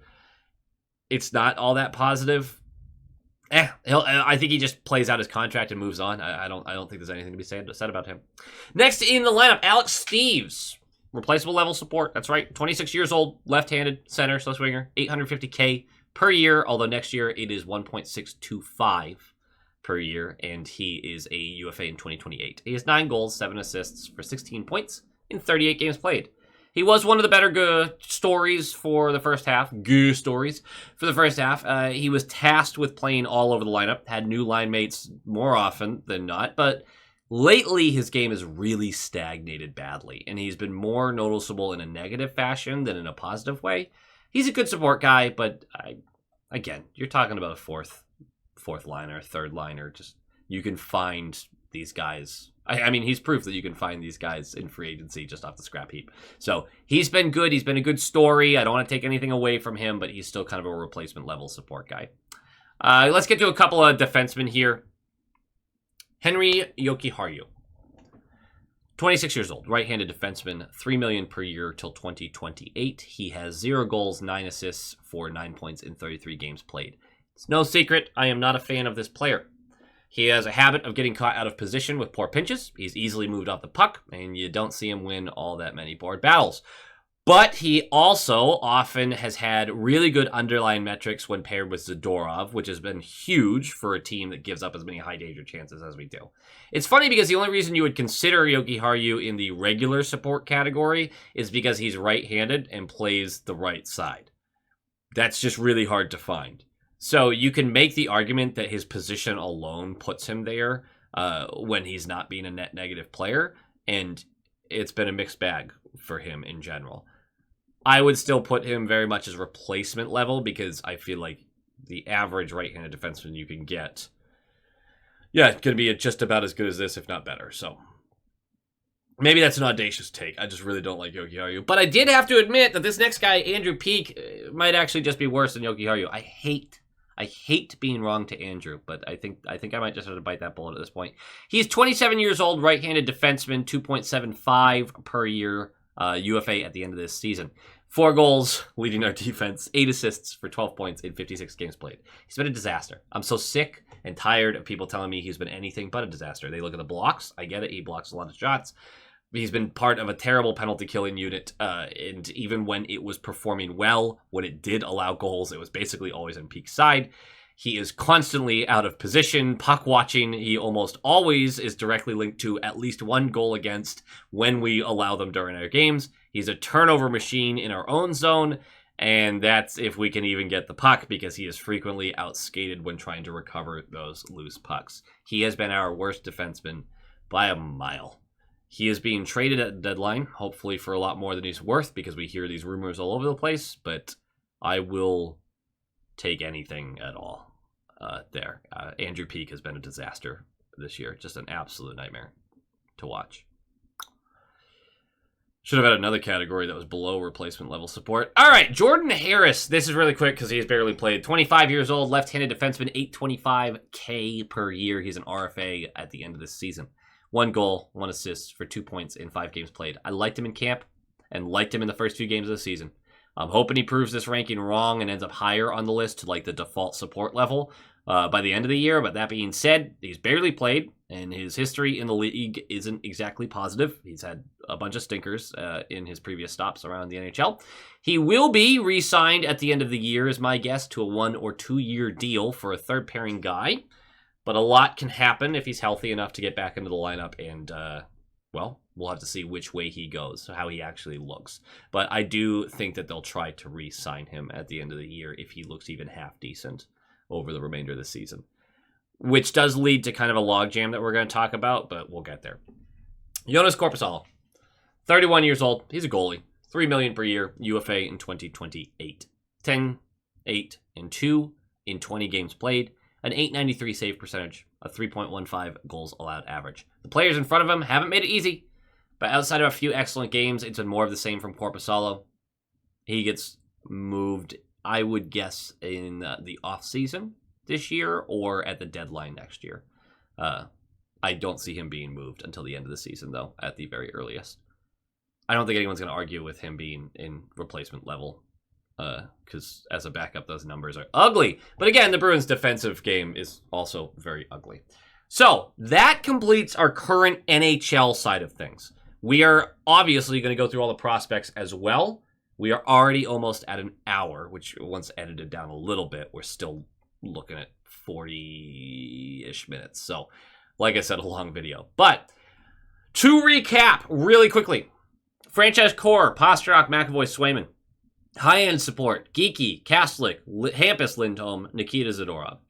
all that positive. I think he just plays out his contract and moves on. I don't think there's anything to be said about him. Next in the lineup, Alex Steeves. Replaceable level support. That's right. 26 years old, left-handed, center/winger, $850K per year, although next year it is $1.625 per year, and he is a UFA in 2028. He has 9 goals, 7 assists for 16 points in 38 games played. He was one of the better stories for the first half. He was tasked with playing all over the lineup, had new line mates more often than not, but lately, his game has really stagnated badly, and he's been more noticeable in a negative fashion than in a positive way. He's a good support guy, but again, you're talking about a fourth liner, third liner. Just you can find these guys. I mean, he's proof that you can find these guys in free agency just off the scrap heap. So he's been good. He's been a good story. I don't want to take anything away from him, but he's still kind of a replacement level support guy. Let's get to a couple of defensemen here. Henri Jokiharju, 26 years old, right-handed defenseman, $3 million per year till 2028. He has 0 goals, 9 assists for 9 points in 33 games played. It's no secret, I am not a fan of this player. He has a habit of getting caught out of position with poor pinches. He's easily moved off the puck, and you don't see him win all that many board battles. But he also often has had really good underlying metrics when paired with Zadorov, which has been huge for a team that gives up as many high-danger chances as we do. It's funny because the only reason you would consider Jokiharju in the regular support category is because he's right-handed and plays the right side. That's just really hard to find. So you can make the argument that his position alone puts him there when he's not being a net negative player, and it's been a mixed bag for him in general. I would still put him very much as replacement level because I feel like the average right-handed defenseman you can get, it's going to be just about as good as this, if not better. So maybe that's an audacious take. I just really don't like Jokiharju. But I did have to admit that this next guy, Andrew Peeke, might actually just be worse than Jokiharju. I hate being wrong to Andrew, but I think I might just have to bite that bullet at this point. He's 27 years old, right-handed defenseman, $2.75 per year. UFA at the end of this season. 4 goals, leading our defense, 8 assists for 12 points in 56 games played. He's been a disaster. I'm so sick and tired of people telling me he's been anything but a disaster. They look at the blocks. I get it. He blocks a lot of shots. He's been part of a terrible penalty killing unit, and even when it was performing well, when it did allow goals, it was basically always on Peake's side. He is constantly out of position, puck watching. He almost always is directly linked to at least 1 goal against when we allow them during our games. He's a turnover machine in our own zone, and that's if we can even get the puck because he is frequently outskated when trying to recover those loose pucks. He has been our worst defenseman by a mile. He is being traded at the deadline, hopefully for a lot more than he's worth because we hear these rumors all over the place, but I will take anything at all there. Andrew Peeke has been a disaster this year. Just an absolute nightmare to watch. Should have had another category that was below replacement level support. All right, Jordan Harris. This is really quick because he's barely played. 25 years old, left-handed defenseman, $825K per year. He's an RFA at the end of this season. 1 goal, 1 assist for 2 points in 5 games played. I liked him in camp and liked him in the first few games of the season. I'm hoping he proves this ranking wrong and ends up higher on the list to like the default support level by the end of the year. But that being said, he's barely played, and his history in the league isn't exactly positive. He's had a bunch of stinkers in his previous stops around the NHL. He will be re-signed at the end of the year, is my guess, to a 1 or 2 year deal for a third pairing guy. But a lot can happen if he's healthy enough to get back into the lineup, and, well, we'll have to see which way he goes, how he actually looks. But I do think that they'll try to re-sign him at the end of the year if he looks even half decent over the remainder of the season. Which does lead to kind of a logjam that we're going to talk about, but we'll get there. Joonas Korpisalo, 31 years old. He's a goalie. $3 million per year, UFA in 2028. 10, 8, and 2 in 20 games played. An .893 save percentage, a 3.15 goals allowed average. The players in front of him haven't made it easy, but outside of a few excellent games, it's been more of the same from Korpisalo. He gets moved, I would guess, in the offseason this year or at the deadline next year. I don't see him being moved until the end of the season, though, at the very earliest. I don't think anyone's going to argue with him being in replacement level, because as a backup, those numbers are ugly. But again, the Bruins' defensive game is also very ugly. So that completes our current NHL side of things. We are obviously going to go through all the prospects as well. We are already almost at an hour, which once edited down a little bit, we're still looking at 40-ish minutes. So, like I said, a long video. But to recap really quickly, franchise core, Pastrnak, Mcavoy, Swayman. High-end support, Geekie, Kastelic, Hampus Lindholm, Nikita Zadorov.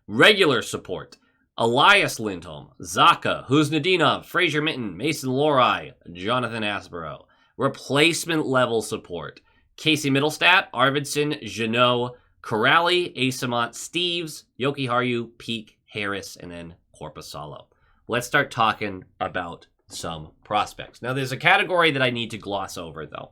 Regular support, Elias Lindholm, Zacha, Khusnutdinov, Fraser Minten, Mason Lohrei, Jonathan Aspirot. Replacement level support, Casey Mittelstadt, Arvidsson, Jeannot, Kuraly, Eyssimont, Steeves, Jokiharju, Peeke, Harris, and then Korpisalo. Let's start talking about some prospects. Now, there's a category that I need to gloss over, though.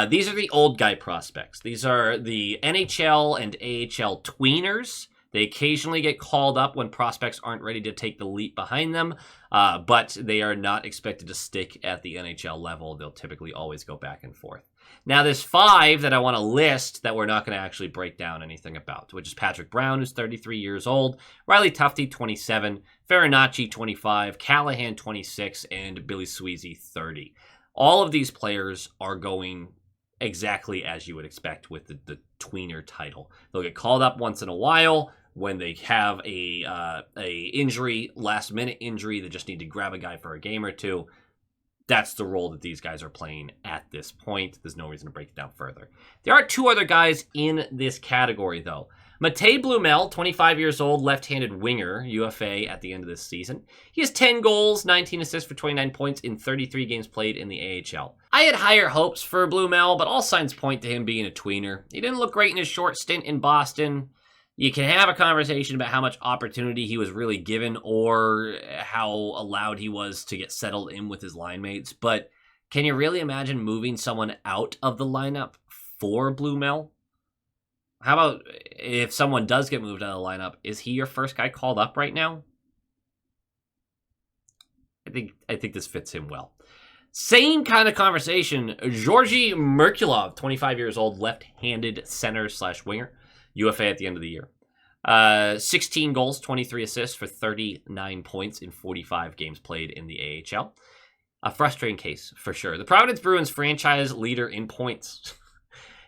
These are the old guy prospects. These are the NHL and AHL tweeners. They occasionally get called up when prospects aren't ready to take the leap behind them, but they are not expected to stick at the NHL level. They'll typically always go back and forth. Now, there's 5 that I want to list that we're not going to actually break down anything about, which is Patrick Brown, who's 33 years old, Riley Tufte, 27, Farinacci, 25, Callahan, 26, and Billy Sweezy, 30. All of these players are going exactly as you would expect with the tweener title. They'll get called up once in a while when they have a injury, last minute injury. They just need to grab a guy for a game or two. That's the role that these guys are playing at this point. There's no reason to break it down further. There are 2 other guys in this category, though. Matej Blumel, 25 years old, left-handed winger, UFA at the end of this season. He has 10 goals, 19 assists for 29 points in 33 games played in the AHL. I had higher hopes for Blumel, but all signs point to him being a tweener. He didn't look great in his short stint in Boston. You can have a conversation about how much opportunity he was really given or how allowed he was to get settled in with his line mates, but can you really imagine moving someone out of the lineup for Blumel? How about if someone does get moved out of the lineup, is he your first guy called up right now? I think this fits him well. Same kind of conversation, Georgii Merkulov, 25 years old, left-handed center/winger, UFA at the end of the year. 16 goals, 23 assists for 39 points in 45 games played in the AHL. A frustrating case, for sure. The Providence Bruins franchise leader in points.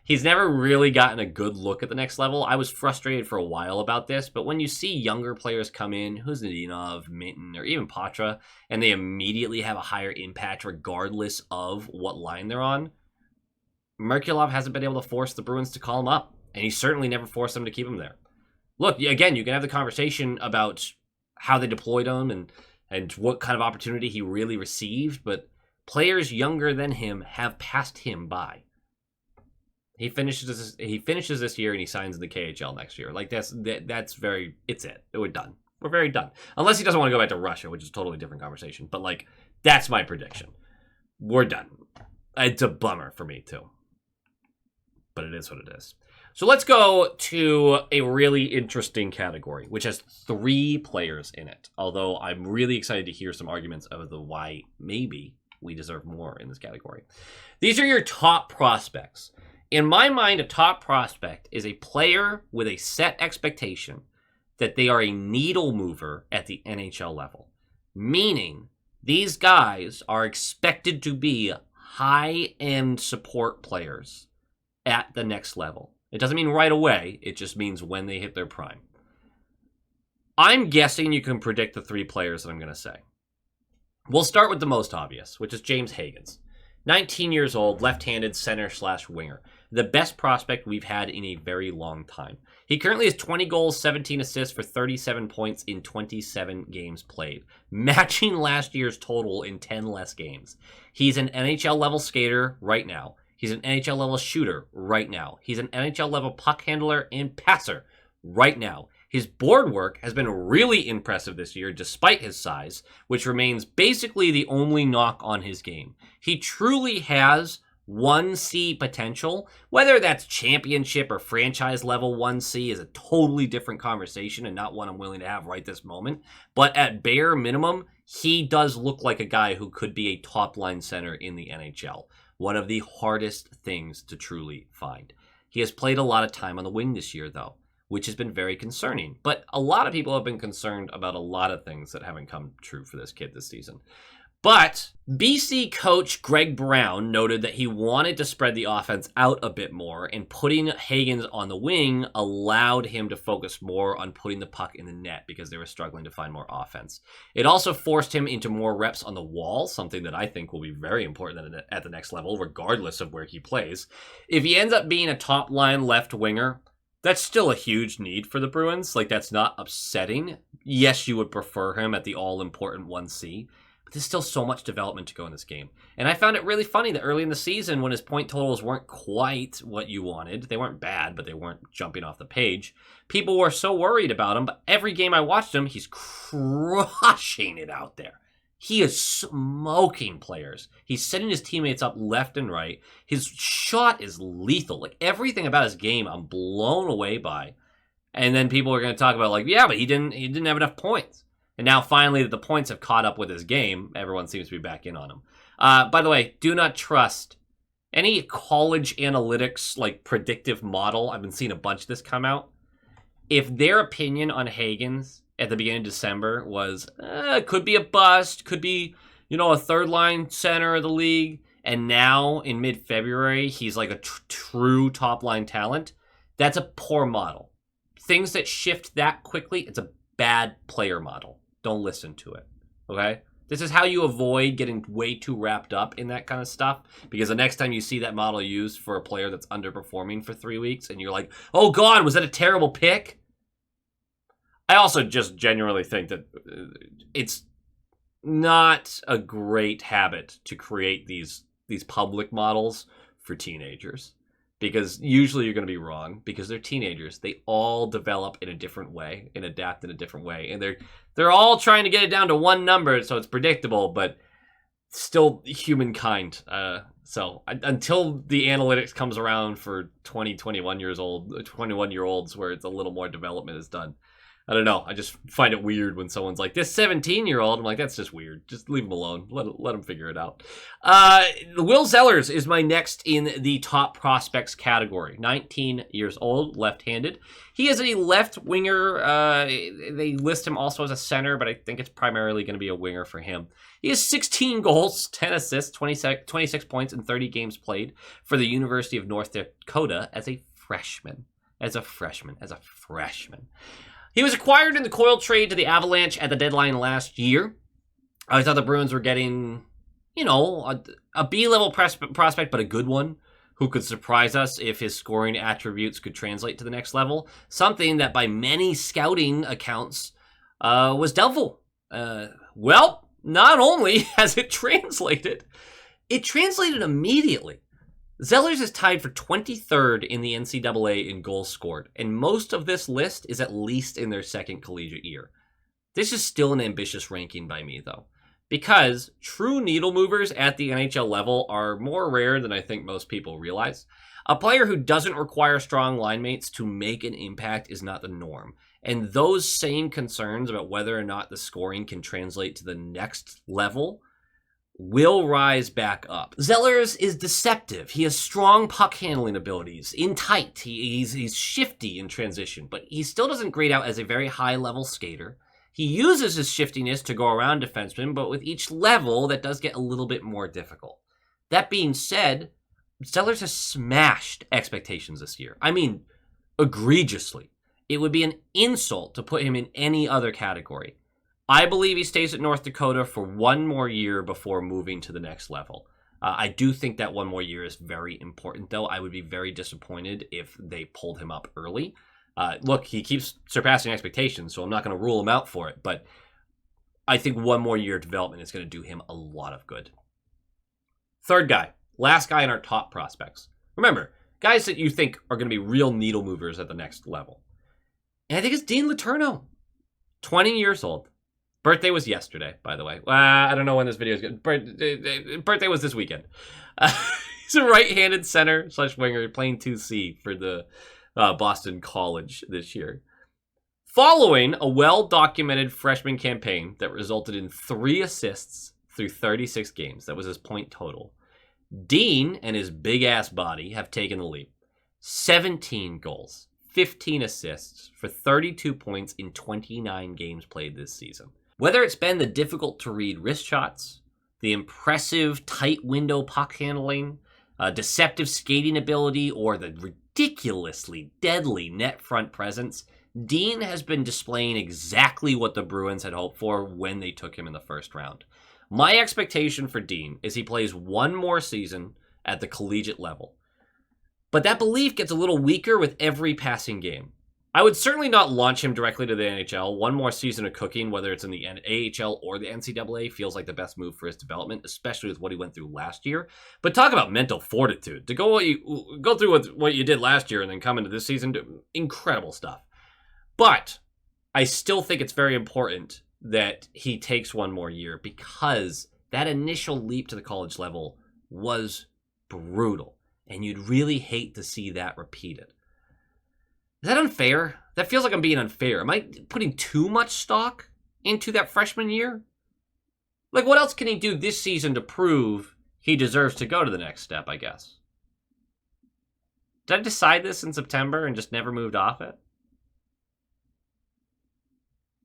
He's never really gotten a good look at the next level. I was frustrated for a while about this, but when you see younger players come in, Khusnutdinov, Minten, or even Patra, and they immediately have a higher impact regardless of what line they're on, Merkulov hasn't been able to force the Bruins to call him up, and he certainly never forced them to keep him there. Look, again, you can have the conversation about how they deployed him and what kind of opportunity he really received, but players younger than him have passed him by. He finishes this year and he signs in the KHL next year. Like it's it. We're done. We're very done. Unless he doesn't want to go back to Russia, which is a totally different conversation. But like, that's my prediction. We're done. It's a bummer for me, too. But it is what it is. So let's go to a really interesting category, which has 3 players in it. Although I'm really excited to hear some arguments of the why maybe we deserve more in this category. These are your top prospects. In my mind, a top prospect is a player with a set expectation that they are a needle mover at the NHL level. Meaning, these guys are expected to be high-end support players at the next level. It doesn't mean right away. It just means when they hit their prime. I'm guessing you can predict the 3 players that I'm going to say. We'll start with the most obvious, which is James Hagens. 19 years old, left-handed center/winger. The best prospect we've had in a very long time. He currently has 20 goals, 17 assists for 37 points in 27 games played, matching last year's total in 10 less games. He's an NHL-level skater right now. He's an NHL-level shooter right now. He's an NHL-level puck handler and passer right now. His board work has been really impressive this year, despite his size, which remains basically the only knock on his game. He truly has 1C potential. Whether that's championship or franchise level 1C is a totally different conversation and not one I'm willing to have right this moment. But at bare minimum, he does look like a guy who could be a top-line center in the NHL. One of the hardest things to truly find. He has played a lot of time on the wing this year, though, which has been very concerning. But a lot of people have been concerned about a lot of things that haven't come true for this kid this season. But BC coach Greg Brown noted that he wanted to spread the offense out a bit more, and putting Hagens on the wing allowed him to focus more on putting the puck in the net because they were struggling to find more offense. It also forced him into more reps on the wall, something that I think will be very important at the next level, regardless of where he plays. If he ends up being a top-line left winger, that's still a huge need for the Bruins. Like, that's not upsetting. Yes, you would prefer him at the all-important 1C. There's still so much development to go in this game. And I found it really funny that early in the season, when his point totals weren't quite what you wanted, they weren't bad, but they weren't jumping off the page, people were so worried about him. But every game I watched him, he's crushing it out there. He is smoking players. He's setting his teammates up left and right. His shot is lethal. Like, everything about his game, I'm blown away by. And then people are going to talk about, like, yeah, but he didn't have enough points. And now, finally, that the points have caught up with his game, everyone seems to be back in on him. By the way, do not trust any college analytics, like, predictive model. I've been seeing a bunch of this come out. If their opinion on Hagens at the beginning of December was, could be a bust, could be, a third-line center of the league, and now, in mid-February, he's like a true top-line talent, that's a poor model. Things that shift that quickly, it's a bad player model. Don't listen to it, okay? This is how you avoid getting way too wrapped up in that kind of stuff, because the next time you see that model used for a player that's underperforming for 3 weeks, and you're like, oh God, was that a terrible pick? I also just genuinely think that it's not a great habit to create these public models for teenagers. Because usually you're going to be wrong because they're teenagers. They all develop in a different way and adapt in a different way. And they're all trying to get it down to one number so it's predictable, but still humankind. So until the analytics comes around for 21-year-olds where it's a little more development is done, I don't know. I just find it weird when someone's like, this 17-year-old. I'm like, that's just weird. Just leave him alone. Let him figure it out. Will Zellers is my next in the top prospects category. 19 years old, left-handed. He is a left winger. They list him also as a center, but I think it's primarily going to be a winger for him. He has 16 goals, 10 assists, 26 points in 30 games played for the University of North Dakota as a freshman. He was acquired in the Coyle trade to the Avalanche at the deadline last year. I thought the Bruins were getting, a B-level prospect, but a good one, who could surprise us if his scoring attributes could translate to the next level. Something that by many scouting accounts was doubtful. Well, not only has it translated immediately. Zellers is tied for 23rd in the NCAA in goals scored, and most of this list is at least in their second collegiate year. This is still an ambitious ranking by me, though, because true needle movers at the NHL level are more rare than I think most people realize. A player who doesn't require strong line mates to make an impact is not the norm. And those same concerns about whether or not the scoring can translate to the next level will rise back up. Zellers is deceptive. He has strong puck handling abilities in tight. He's shifty in transition, but he still doesn't grade out as a very high level skater. He uses his shiftiness to go around defensemen, but with each level, that does get a little bit more difficult. That being said, Zellers has smashed expectations this year. I mean, egregiously. It would be an insult to put him in any other category. I believe he stays at North Dakota for one more year before moving to the next level. I do think that one more year is very important, though. I would be very disappointed if they pulled him up early. Look, he keeps surpassing expectations, so I'm not going to rule him out for it, but I think one more year of development is going to do him a lot of good. Third guy, last guy in our top prospects. Remember, guys that you think are going to be real needle movers at the next level. And I think it's Dean Letourneau, 20 years old. Birthday was yesterday, by the way. I don't know when this video is good. Birthday was this weekend. He's a right-handed center / winger playing 2C for the Boston College this year. Following a well-documented freshman campaign that resulted in 3 assists through 36 games, that was his point total, Dean and his big-ass body have taken the leap. 17 goals, 15 assists for 32 points in 29 games played this season. Whether it's been the difficult-to-read wrist shots, the impressive tight window puck handling, deceptive skating ability, or the ridiculously deadly net front presence, Dean has been displaying exactly what the Bruins had hoped for when they took him in the first round. My expectation for Dean is he plays one more season at the collegiate level. But that belief gets a little weaker with every passing game. I would certainly not launch him directly to the NHL. One more season of cooking, whether it's in the AHL or the NCAA, feels like the best move for his development, especially with what he went through last year. But talk about mental fortitude. To go through what you did last year and then come into this season, incredible stuff. But I still think it's very important that he takes one more year because that initial leap to the college level was brutal. And you'd really hate to see that repeated. Is that unfair? That feels like I'm being unfair. Am I putting too much stock into that freshman year? Like, what else can he do this season to prove he deserves to go to the next step, I guess? Did I decide this in September and just never moved off it?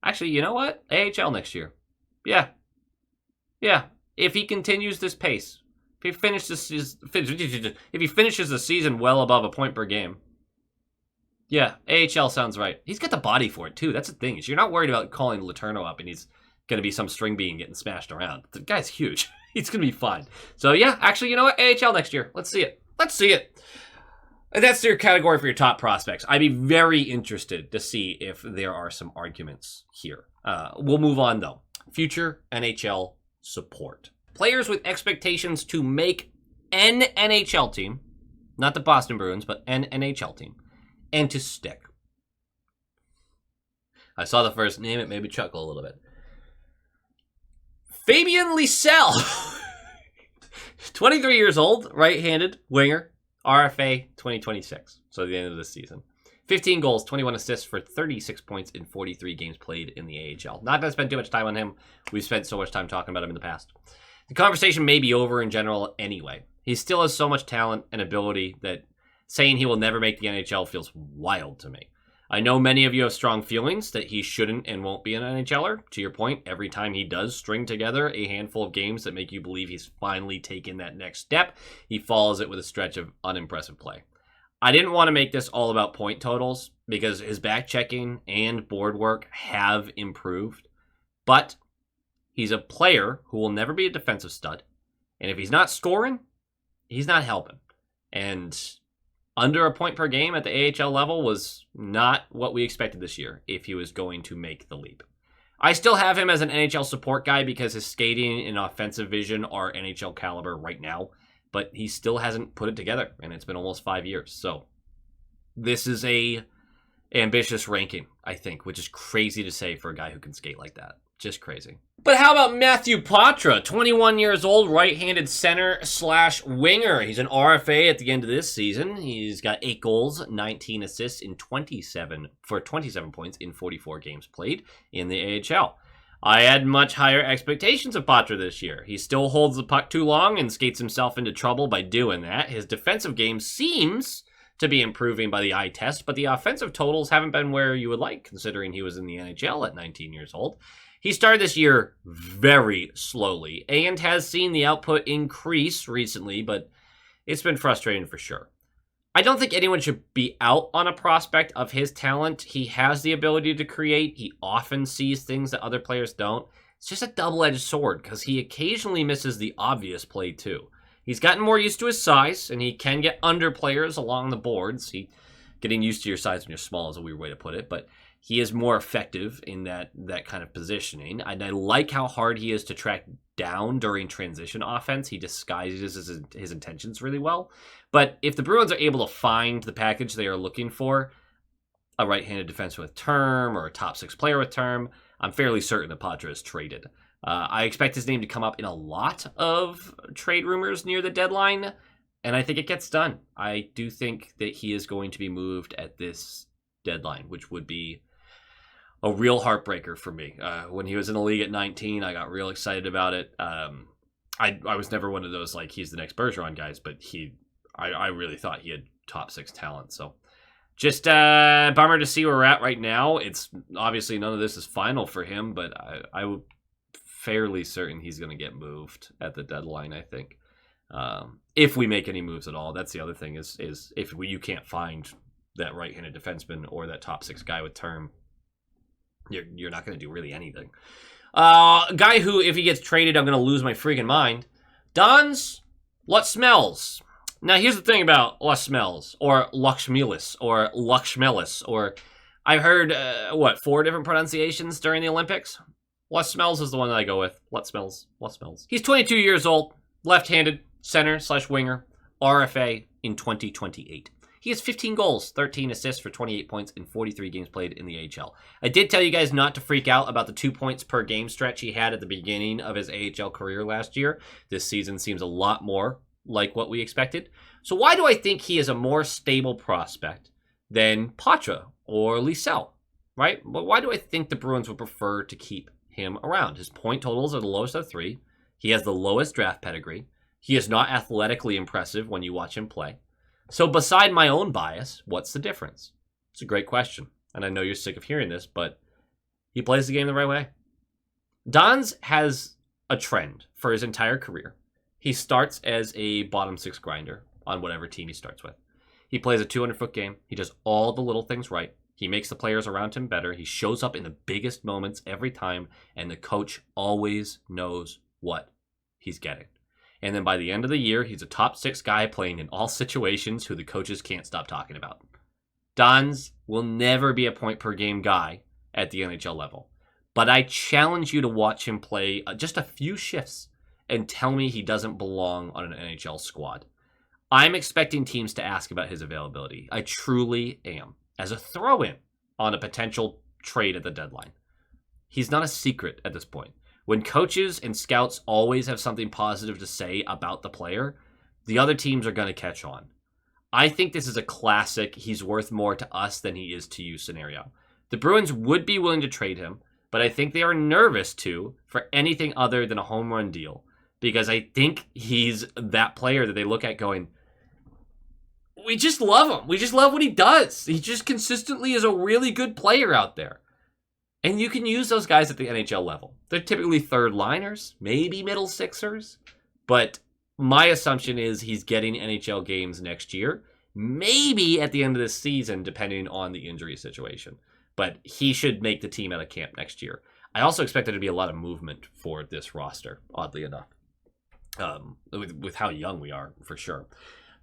Actually, you know what? AHL next year. Yeah. If he continues this pace, if he finishes the season well above a point per game, yeah, AHL sounds right. He's got the body for it, too. That's the thing. Is you're not worried about calling Letourneau up and he's going to be some string bean getting smashed around. The guy's huge. He's going to be fine. So, yeah, actually, you know what? AHL next year. Let's see it. And that's your category for your top prospects. I'd be very interested to see if there are some arguments here. We'll move on, though. Future NHL support. Players with expectations to make an NHL team, not the Boston Bruins, but an NHL team, and to stick. I saw the first name, it made me chuckle a little bit. Fabian Lysell, 23 years old, right-handed winger, RFA 2026, so the end of the season. 15 goals, 21 assists for 36 points in 43 games played in the AHL. Not going to spend too much time on him. We've spent so much time talking about him in the past. The conversation may be over in general anyway. He still has so much talent and ability that saying he will never make the NHL feels wild to me. I know many of you have strong feelings that he shouldn't and won't be an NHLer. To your point, every time he does string together a handful of games that make you believe he's finally taken that next step, he follows it with a stretch of unimpressive play. I didn't want to make this all about point totals because his back checking and board work have improved, but he's a player who will never be a defensive stud, and if he's not scoring, he's not helping. And under a point per game at the AHL level was not what we expected this year if he was going to make the leap. I still have him as an NHL support guy because his skating and offensive vision are NHL caliber right now, but he still hasn't put it together, and it's been almost 5 years. So this is a ambitious ranking, I think, which is crazy to say for a guy who can skate like that. Just crazy. But how about Matthew Poitras, 21 years old, right-handed center/winger. He's an RFA at the end of this season. He's got 8 goals, 19 assists in 27 points in 44 games played in the AHL. I had much higher expectations of Poitras this year. He still holds the puck too long and skates himself into trouble by doing that. His defensive game seems to be improving by the eye test, but the offensive totals haven't been where you would like, considering he was in the NHL at 19 years old. He started this year very slowly and has seen the output increase recently, but it's been frustrating for sure. I don't think anyone should be out on a prospect of his talent. He has the ability to create. He often sees things that other players don't. It's just a double-edged sword because he occasionally misses the obvious play too. He's gotten more used to his size, and he can get under players along the boards. Getting used to your size when you're small is a weird way to put it, but he is more effective in that kind of positioning. And I like how hard he is to track down during transition offense. He disguises his intentions really well. But if the Bruins are able to find the package they are looking for, a right-handed defenseman with term or a top 6 player with term, I'm fairly certain that Poitras is traded. I expect his name to come up in a lot of trade rumors near the deadline, and I think it gets done. I do think that he is going to be moved at this deadline, which would be a real heartbreaker for me. When he was in the league at 19, I got real excited about it. I was never one of those, like, he's the next Bergeron guys, but I really thought he had top 6 talent. So just bummer to see where we're at right now. It's obviously none of this is final for him, but I'm fairly certain he's going to get moved at the deadline, I think. If we make any moves at all. That's the other thing is if you can't find that right-handed defenseman or that top 6 guy with term, you're not going to do really anything. Guy who, if he gets traded, I'm going to lose my freaking mind. Don's Lutsmells. Now, here's the thing about Lutsmells, or Lakshmilis, or I heard, 4 different pronunciations during the Olympics? Lutsmells is the one that I go with. Lutsmells. He's 22 years old, left-handed, center/winger, RFA in 2028. He has 15 goals, 13 assists for 28 points in 43 games played in the AHL. I did tell you guys not to freak out about the 2 points per game stretch he had at the beginning of his AHL career last year. This season seems a lot more like what we expected. So why do I think he is a more stable prospect than Poitras or Lysell, right? But why do I think the Bruins would prefer to keep him around? His point totals are the lowest of 3. He has the lowest draft pedigree. He is not athletically impressive when you watch him play. So beside my own bias, what's the difference? It's a great question. And I know you're sick of hearing this, but he plays the game the right way. Don's has a trend for his entire career. He starts as a bottom 6 grinder on whatever team he starts with. He plays a 200-foot game. He does all the little things right. He makes the players around him better. He shows up in the biggest moments every time, and the coach always knows what he's getting. And then by the end of the year, he's a top 6 guy playing in all situations who the coaches can't stop talking about. Don's will never be a point-per-game guy at the NHL level. But I challenge you to watch him play just a few shifts and tell me he doesn't belong on an NHL squad. I'm expecting teams to ask about his availability. I truly am. As a throw-in on a potential trade at the deadline. He's not a secret at this point. When coaches and scouts always have something positive to say about the player, the other teams are going to catch on. I think this is a classic he's worth more to us than he is to you scenario. The Bruins would be willing to trade him, but I think they are nervous to for anything other than a home run deal. Because I think he's that player that they look at going, we just love him. We just love what he does. He just consistently is a really good player out there. And you can use those guys at the NHL level. They're typically third liners, maybe middle sixers. But my assumption is he's getting NHL games next year. Maybe at the end of this season, depending on the injury situation. But he should make the team out of camp next year. I also expect there to be a lot of movement for this roster, oddly enough. With how young we are, for sure.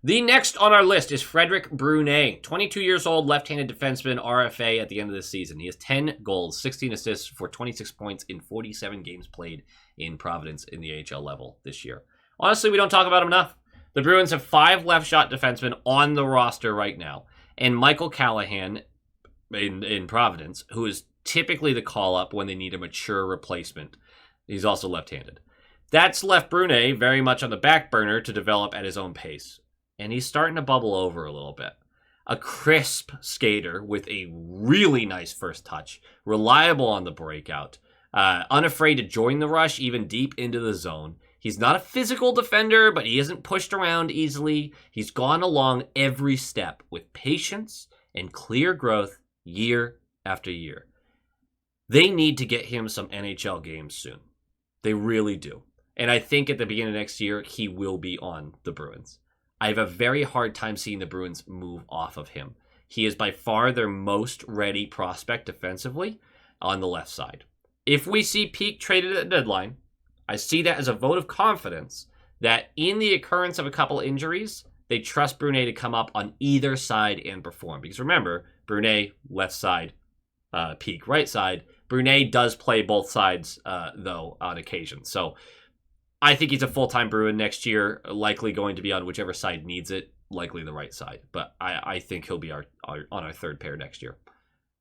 The next on our list is Frederic Brunet, 22 years old, left-handed defenseman, RFA at the end of this season. He has 10 goals, 16 assists for 26 points in 47 games played in Providence in the AHL level this year. Honestly, we don't talk about him enough. The Bruins have 5 left-shot defensemen on the roster right now. And Michael Callahan in Providence, who is typically the call-up when they need a mature replacement. He's also left-handed. That's left Brunet very much on the back burner to develop at his own pace. And he's starting to bubble over a little bit. A crisp skater with a really nice first touch, reliable on the breakout, unafraid to join the rush even deep into the zone. He's not a physical defender, but he isn't pushed around easily. He's gone along every step with patience and clear growth year after year. They need to get him some NHL games soon. They really do. And I think at the beginning of next year, he will be on the Bruins. I have a very hard time seeing the Bruins move off of him. He is by far their most ready prospect defensively on the left side. If we see Peeke traded at the deadline, I see that as a vote of confidence that in the occurrence of a couple injuries, they trust Brunet to come up on either side and perform. Because remember, Brunet, left side, Peeke, right side. Brunet does play both sides, though, on occasion. So I think he's a full-time Bruin next year, likely going to be on whichever side needs it, likely the right side. But I think he'll be on our third pair next year.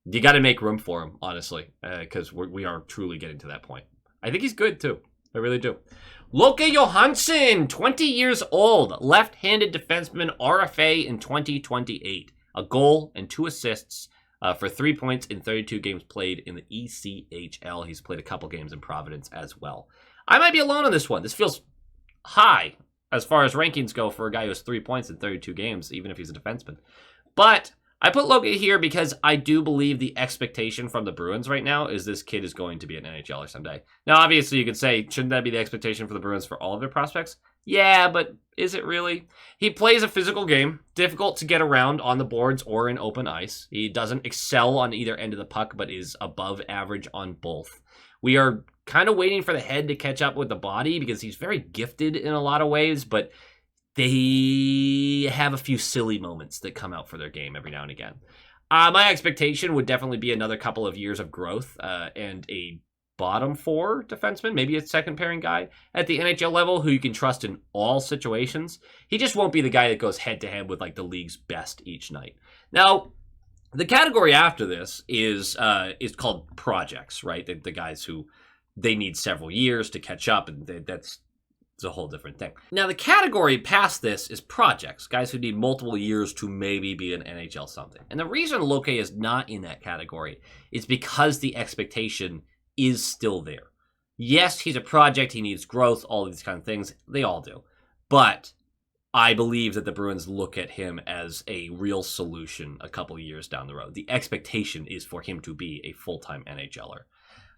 You got to make room for him, honestly, because we are truly getting to that point. I think he's good, too. I really do. Loke Johannson, 20 years old, left-handed defenseman, RFA in 2028. A goal and 2 assists for 3 points in 32 games played in the ECHL. He's played a couple games in Providence as well. I might be alone on this one. This feels high as far as rankings go for a guy who has 3 points in 32 games, even if he's a defenseman. But I put Loke here because I do believe the expectation from the Bruins right now is this kid is going to be an NHLer someday. Now, obviously, you could say, shouldn't that be the expectation for the Bruins for all of their prospects? Yeah, but is it really? He plays a physical game, difficult to get around on the boards or in open ice. He doesn't excel on either end of the puck, but is above average on both. We are kind of waiting for the head to catch up with the body because he's very gifted in a lot of ways, but they have a few silly moments that come out for their game every now and again. My expectation would definitely be another couple of years of growth and a bottom 4 defenseman, maybe a second pairing guy at the NHL level who you can trust in all situations. He just won't be the guy that goes head to head with like the league's best each night. Now, the category after this is called projects, right? The guys who they need several years to catch up, and that's a whole different thing. Now, the category past this is projects, guys who need multiple years to maybe be an NHL something. And the reason Loke is not in that category is because the expectation is still there. Yes, he's a project, he needs growth, all of these kind of things. They all do. But I believe that the Bruins look at him as a real solution a couple of years down the road. The expectation is for him to be a full-time NHLer.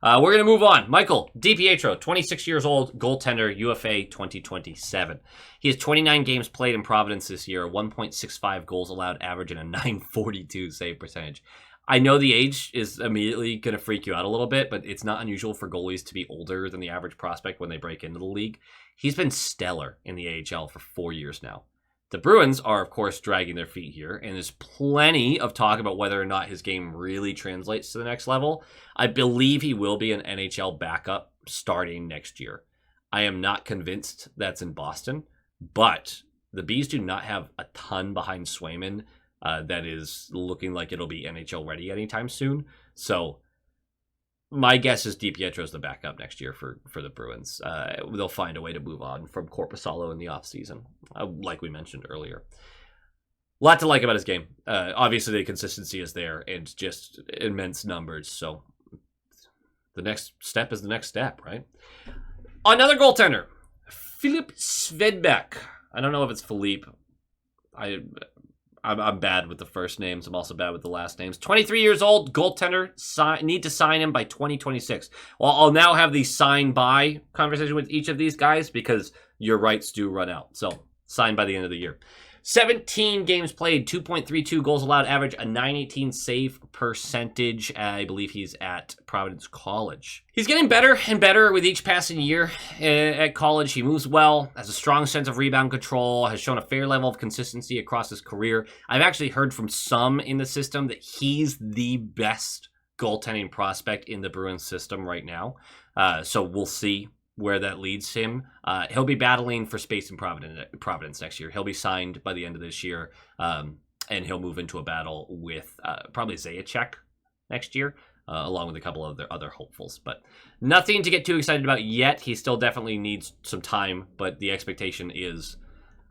We're going to move on. Michael DiPietro, 26 years old, goaltender, UFA 2027. He has 29 games played in Providence this year, 1.65 goals allowed average, and a 942 save percentage. I know the age is immediately going to freak you out a little bit, but it's not unusual for goalies to be older than the average prospect when they break into the league. He's been stellar in the AHL for 4 years now. The Bruins are, of course, dragging their feet here, and there's plenty of talk about whether or not his game really translates to the next level. I believe he will be an NHL backup starting next year. I am not convinced that's in Boston, but the Bees do not have a ton behind Swayman that is looking like it'll be NHL ready anytime soon. So my guess is DiPietro's the backup next year for the Bruins. They'll find a way to move on from Korpisalo in the offseason, like we mentioned earlier. A lot to like about his game. Obviously, the consistency is there and just immense numbers. So the next step is the next step, right? Another goaltender, Filip Svedbeck. I don't know if it's Philippe. I'm bad with the first names. I'm also bad with the last names. 23 years old, goaltender. Need to sign him by 2026. Well, I'll now have the sign-by conversation with each of these guys because your rights do run out. So, sign by the end of the year. 17 games played, 2.32 goals allowed average, a 918 save percentage. I believe he's at Providence College. He's getting better and better with each passing year at college. He moves well, has a strong sense of rebound control, has shown a fair level of consistency across his career. I've actually heard from some in the system that he's the best goaltending prospect in the Bruins system right now. So we'll see where that leads him. He'll be battling for space in Providence next year. He'll be signed by the end of this year, and he'll move into a battle with probably Zajac next year. along with a couple of their other hopefuls. But nothing to get too excited about yet. He still definitely needs some time, but the expectation is...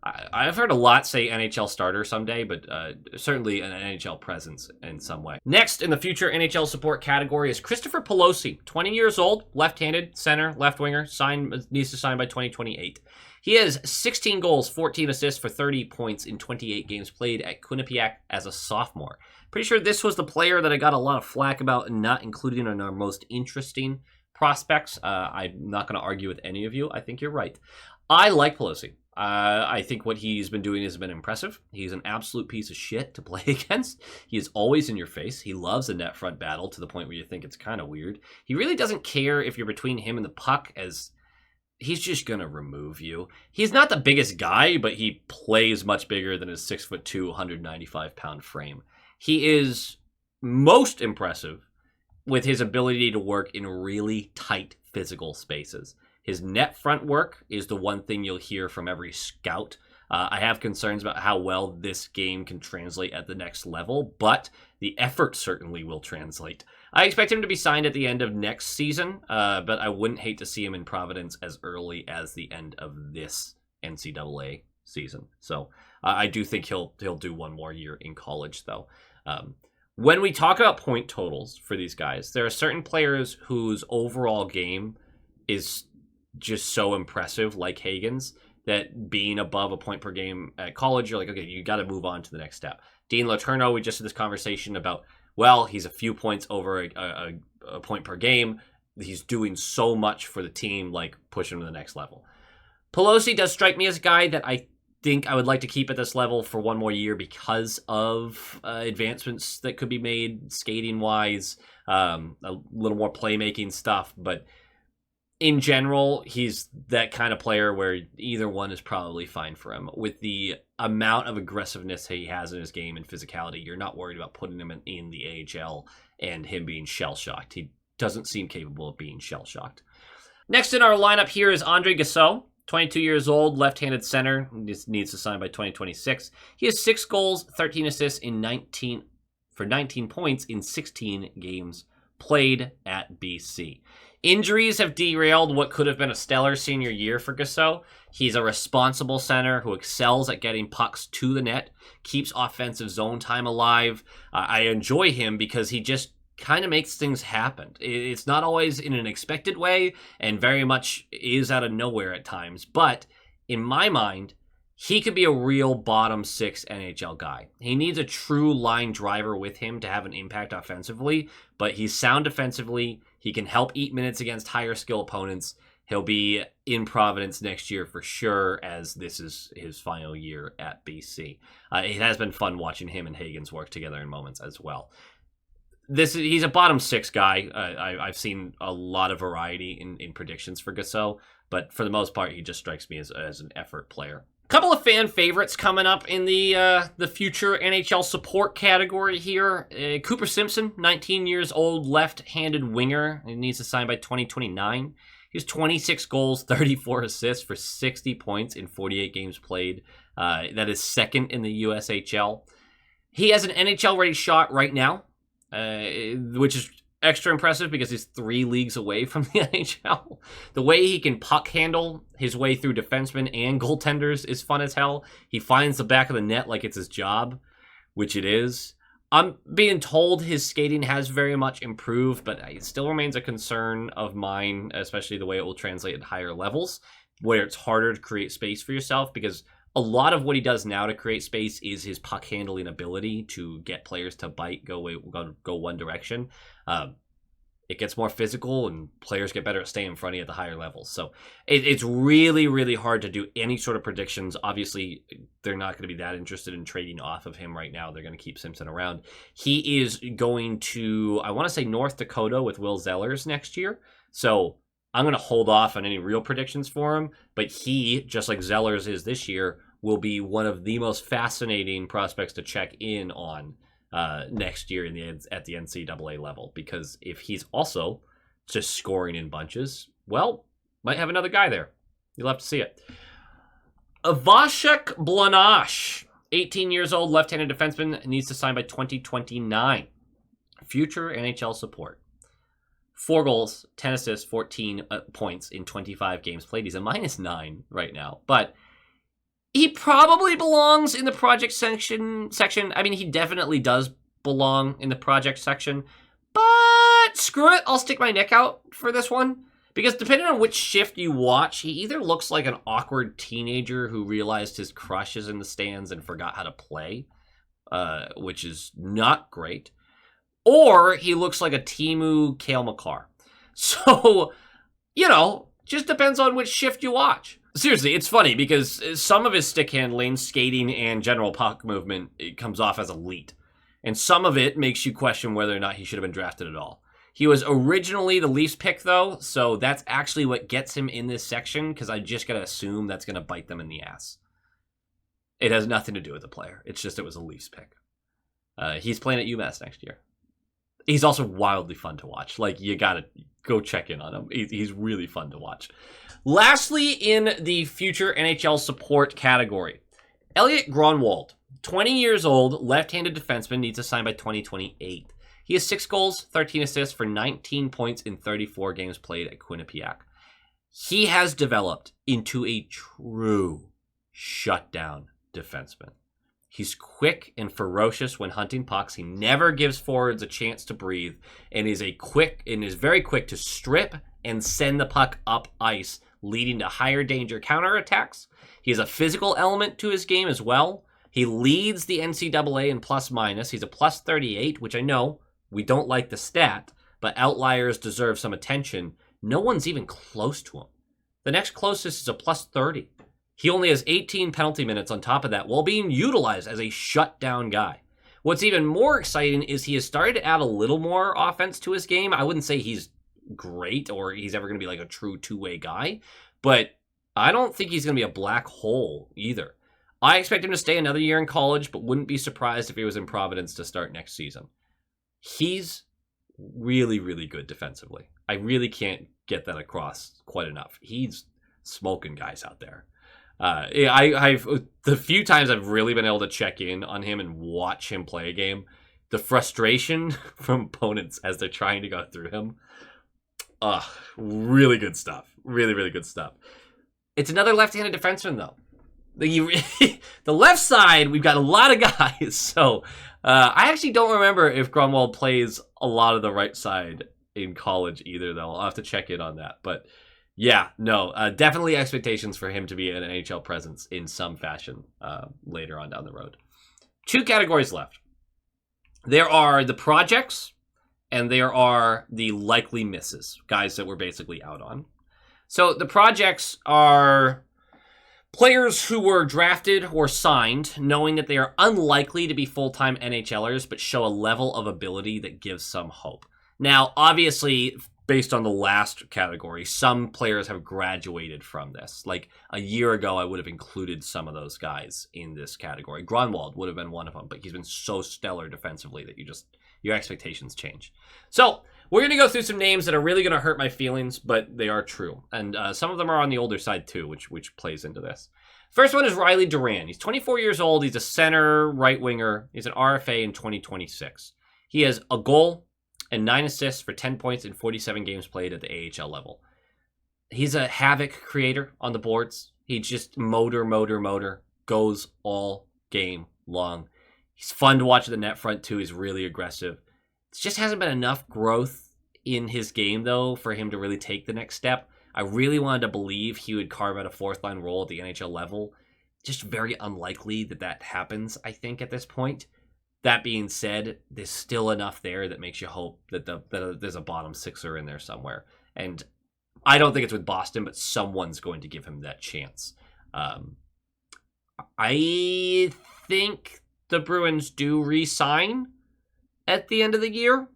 I've heard a lot say NHL starter someday, but certainly an NHL presence in some way. Next in the future NHL support category is Christopher Pelosi, 20 years old, left-handed, center, left winger, needs to sign by 2028. He has 16 goals, 14 assists for 30 points in 28 games played at Quinnipiac as a sophomore. Pretty sure this was the player that I got a lot of flack about and not included in our most interesting prospects. I'm not going to argue with any of you. I think you're right. I like Pelosi. I think what he's been doing has been impressive. He's an absolute piece of shit to play against. He is always in your face. He loves a net front battle to the point where you think it's kind of weird. He really doesn't care if you're between him and the puck, as he's just going to remove you. He's not the biggest guy, but he plays much bigger than his 6'2", 195-pound frame. He is most impressive with his ability to work in really tight physical spaces. His net front work is the one thing you'll hear from every scout. I have concerns about how well this game can translate at the next level, but the effort certainly will translate. I expect him to be signed at the end of next season, but I wouldn't hate to see him in Providence as early as the end of this NCAA season. So I do think he'll do one more year in college, though. When we talk about point totals for these guys, there are certain players whose overall game is just so impressive, like Hagen's, that being above a point per game at college, you're like, okay, you got to move on to the next step. Dean Letourneau, we just had this conversation about, well, he's a few points over a point per game. He's doing so much for the team, like push him to the next level. Pelosi does strike me as a guy that I think I would like to keep at this level for one more year because of advancements that could be made skating-wise, a little more playmaking stuff, but in general, he's that kind of player where either one is probably fine for him. With the amount of aggressiveness he has in his game and physicality, you're not worried about putting him in the AHL and him being shell-shocked. He doesn't seem capable of being shell-shocked. Next in our lineup here is Andre Gausseau, 22 years old, left-handed center. He needs to sign by 2026. He has 6 goals, 13 assists for 19 points in 16 games played at BC. Injuries have derailed what could have been a stellar senior year for Gausseau. He's a responsible center who excels at getting pucks to the net, keeps offensive zone time alive. I enjoy him because he just kind of makes things happen. It's not always in an expected way and very much is out of nowhere at times. But in my mind, he could be a real bottom 6 NHL guy. He needs a true line driver with him to have an impact offensively, but he's sound defensively. He can help eat minutes against higher skill opponents. He'll be in Providence next year for sure, as this is his final year at BC. It has been fun watching him and Hagen's work together in moments as well. He's a bottom 6 guy. I've seen a lot of variety in predictions for Gausseau, but for the most part, he just strikes me as an effort player. Couple of fan favorites coming up in the future NHL support category here. Cooper Simpson, 19 years old, left-handed winger. He needs to sign by 2029. He has 26 goals, 34 assists for 60 points in 48 games played. That is second in the USHL. He has an NHL-ready shot right now, which is extra impressive because he's 3 leagues away from the NHL. The way he can puck handle his way through defensemen and goaltenders is fun as hell. He finds the back of the net like it's his job, which it is. I'm being told his skating has very much improved, but it still remains a concern of mine, especially the way it will translate at higher levels, where it's harder to create space for yourself, because a lot of what he does now to create space is his puck handling ability to get players to bite, go one direction. It gets more physical and players get better at staying in front of you at the higher levels. So it's really, really hard to do any sort of predictions. Obviously, they're not going to be that interested in trading off of him right now. They're going to keep Simpson around. He is going to, I want to say, North Dakota with Will Zellers next year. So I'm going to hold off on any real predictions for him. But he, just like Zellers is this year, will be one of the most fascinating prospects to check in on next year at the NCAA level, because if he's also just scoring in bunches, well, might have another guy there. You'll have to see it. Vashek Blanar, 18 years old, left-handed defenseman, needs to sign by 2029. Future NHL support. 4 goals, 10 assists, 14 points in 25 games played. He's a -9 right now, but he probably belongs in the project section. I mean, he definitely does belong in the project section, but screw it. I'll stick my neck out for this one because depending on which shift you watch, he either looks like an awkward teenager who realized his crush is in the stands and forgot how to play, which is not great, or he looks like a Teemu Cale Makar. So, just depends on which shift you watch. Seriously, it's funny because some of his stick handling, skating, and general puck movement, it comes off as elite. And some of it makes you question whether or not he should have been drafted at all. He was originally the Leafs pick, though, so that's actually what gets him in this section, because I just got to assume that's going to bite them in the ass. It has nothing to do with the player. It's just it was a Leafs pick. He's playing at UMass next year. He's also wildly fun to watch. Like, you got to go check in on him. He's really fun to watch. Lastly, in the future NHL support category, Elliot Grunwald, 20 years old, left-handed defenseman, needs to sign by 2028. He has 6 goals, 13 assists for 19 points in 34 games played at Quinnipiac. He has developed into a true shutdown defenseman. He's quick and ferocious when hunting pucks. He never gives forwards a chance to breathe, and is very quick to strip and send the puck up ice, leading to higher danger counterattacks. He has a physical element to his game as well. He leads the NCAA in plus-minus. He's a +38, which I know we don't like the stat, but outliers deserve some attention. No one's even close to him. The next closest is a +30. He only has 18 penalty minutes on top of that while being utilized as a shutdown guy. What's even more exciting is he has started to add a little more offense to his game. I wouldn't say he's great or he's ever going to be like a true two-way guy, but I don't think he's going to be a black hole either. I expect him to stay another year in college, but wouldn't be surprised if he was in Providence to start next season. He's really, really good defensively. I really can't get that across quite enough. He's smoking guys out there. I've the few times I've really been able to check in on him and watch him play a game, the frustration from opponents as they're trying to go through him. Really good stuff. Really, really good stuff. It's another left-handed defenseman, though. The left side, we've got a lot of guys. So I actually don't remember if Grunwald plays a lot of the right side in college either, though. I'll have to check in on that. But yeah, no, definitely expectations for him to be an NHL presence in some fashion later on down the road. 2 categories left. There are the projects, and there are the likely misses, guys that we're basically out on. So the projects are players who were drafted or signed knowing that they are unlikely to be full-time NHLers, but show a level of ability that gives some hope. Now, obviously, based on the last category, some players have graduated from this. Like a year ago, I would have included some of those guys in this category. Grunwald would have been one of them, but he's been so stellar defensively that your expectations change. So we're going to go through some names that are really going to hurt my feelings, but they are true. And some of them are on the older side too, which plays into this. First one is Riley Duran. He's 24 years old. He's a center right winger. He's an RFA in 2026. He has a goal and 9 assists for 10 points in 47 games played at the AHL level. He's a havoc creator on the boards. He just motor, goes all game long. He's fun to watch at the net front too. He's really aggressive. It just hasn't been enough growth in his game, though, for him to really take the next step. I really wanted to believe he would carve out a fourth-line role at the NHL level. Just very unlikely that happens, I think, at this point. That being said, there's still enough there that makes you hope that there's a bottom sixer in there somewhere. And I don't think it's with Boston, but someone's going to give him that chance. I think the Bruins do re-sign at the end of the year.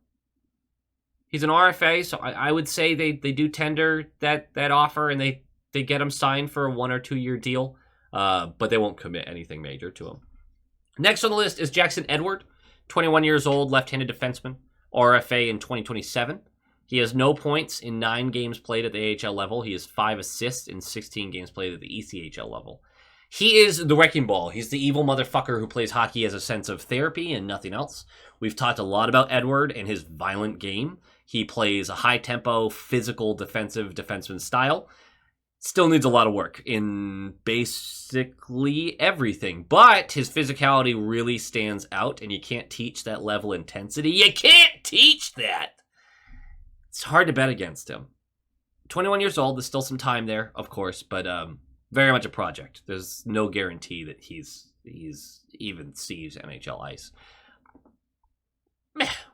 He's an RFA, so I would say they do tender that offer and they get him signed for a 1 or 2 year deal, but they won't commit anything major to him. Next on the list is Jackson Edward, 21 years old, left-handed defenseman, RFA in 2027. He has no points in 9 games played at the AHL level. He has 5 assists in 16 games played at the ECHL level. He is the wrecking ball. He's the evil motherfucker who plays hockey as a sense of therapy and nothing else. We've talked a lot about Edward and his violent game. He plays a high-tempo, physical, defensive defenseman style. Still needs a lot of work in basically everything. But his physicality really stands out, and you can't teach that level of intensity. You can't teach that! It's hard to bet against him. 21 years old, there's still some time there, of course, but very much a project. There's no guarantee that he's even sees NHL ice.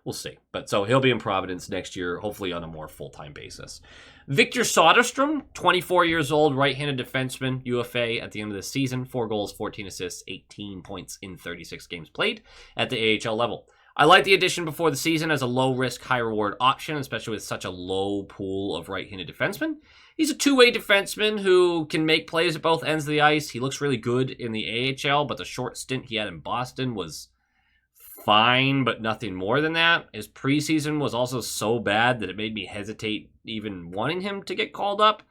We'll see. But so he'll be in Providence next year, hopefully on a more full-time basis. Victor Soderstrom, 24 years old, right-handed defenseman, UFA at the end of the season. 4 goals, 14 assists, 18 points in 36 games played at the AHL level. I like the addition before the season as a low-risk, high-reward option, especially with such a low pool of right-handed defensemen. He's a two-way defenseman who can make plays at both ends of the ice. He looks really good in the AHL, but the short stint he had in Boston was fine, but nothing more than that. His preseason was also so bad that it made me hesitate even wanting him to get called up.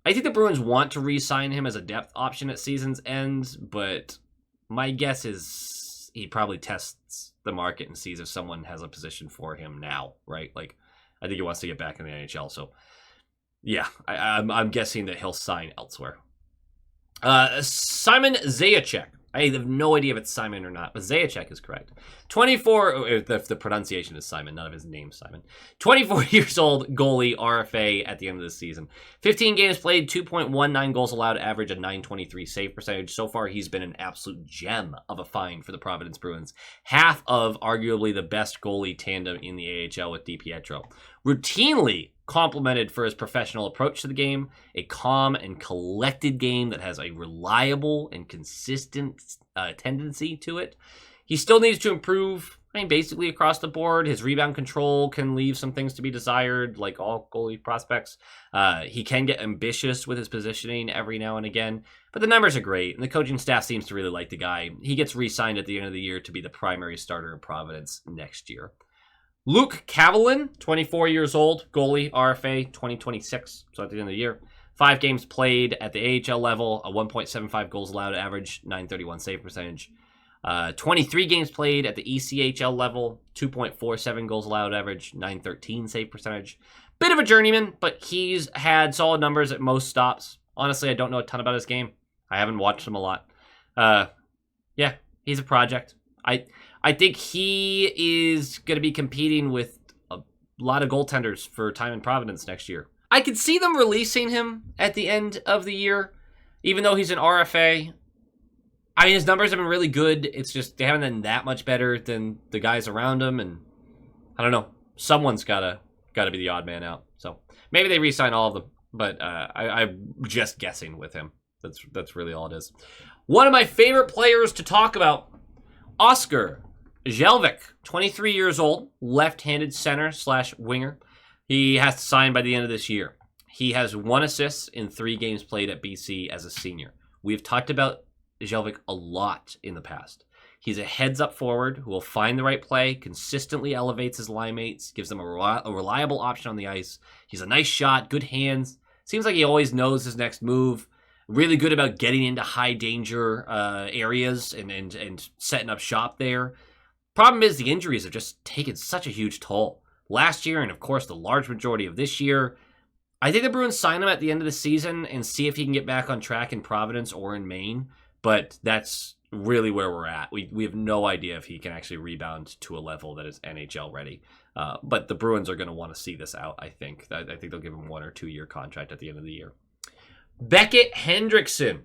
I think the Bruins want to re-sign him as a depth option at season's end, but my guess is he probably tests the market and sees if someone has a position for him now, right? Like, I think he wants to get back in the NHL, so yeah, I'm guessing that he'll sign elsewhere. Simon Zajac. I have no idea if it's Simon or not, but Zajac is correct. 24, the pronunciation is Simon, none of his name Simon. 24 years old, goalie, RFA at the end of the season. 15 games played, 2.19 goals allowed, average, a .923 save percentage. So far, he's been an absolute gem of a find for the Providence Bruins. Half of arguably the best goalie tandem in the AHL with DiPietro. Routinely complimented for his professional approach to the game, a calm and collected game that has a reliable and consistent tendency to it. He still needs to improve, basically across the board. His rebound control can leave some things to be desired, like all goalie prospects. He can get ambitious with his positioning every now and again, but the numbers are great, and the coaching staff seems to really like the guy. He gets re-signed at the end of the year to be the primary starter in Providence next year. Luke Kavelin, 24 years old, goalie, RFA, 2026, so at the end of the year. 5 games played at the AHL level, a 1.75 goals allowed average, .931 save percentage. 23 games played at the ECHL level, 2.47 goals allowed average, .913 save percentage. Bit of a journeyman, but he's had solid numbers at most stops. Honestly, I don't know a ton about his game. I haven't watched him a lot. Yeah, he's a project. I think he is going to be competing with a lot of goaltenders for time in Providence next year. I could see them releasing him at the end of the year, even though he's an RFA. His numbers have been really good. It's just they haven't been that much better than the guys around him, and I don't know. Someone's gotta be the odd man out. So maybe they re-sign all of them, but I'm just guessing with him. That's really all it is. One of my favorite players to talk about, Oscar Jelvik, 23 years old, left-handed center/winger. He has to sign by the end of this year. He has 1 assist in 3 games played at BC as a senior. We've talked about Jelvik a lot in the past. He's a heads-up forward who will find the right play, consistently elevates his line mates, gives them a reliable option on the ice. He's a nice shot, good hands. Seems like he always knows his next move. Really good about getting into high-danger areas and setting up shop there. Problem is the injuries have just taken such a huge toll. Last year, and of course the large majority of this year, I think the Bruins sign him at the end of the season and see if he can get back on track in Providence or in Maine. But that's really where we're at. We have no idea if he can actually rebound to a level that is NHL ready. But the Bruins are going to want to see this out, I think. I think they'll give him 1 or 2 year contract at the end of the year. Beckett Hendrickson,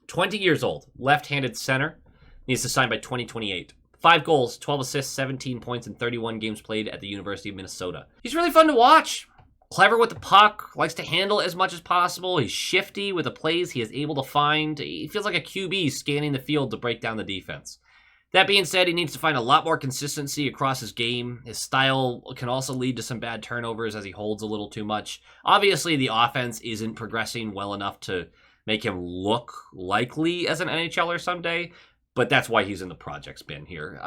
20 years old, left-handed center, needs to sign by 2028. 5 goals, 12 assists, 17 points in 31 games played at the University of Minnesota. He's really fun to watch. Clever with the puck, likes to handle as much as possible. He's shifty with the plays he is able to find. He feels like a QB scanning the field to break down the defense. That being said, he needs to find a lot more consistency across his game. His style can also lead to some bad turnovers as he holds a little too much. Obviously, the offense isn't progressing well enough to make him look likely as an NHLer someday, but that's why he's in the project's bin here.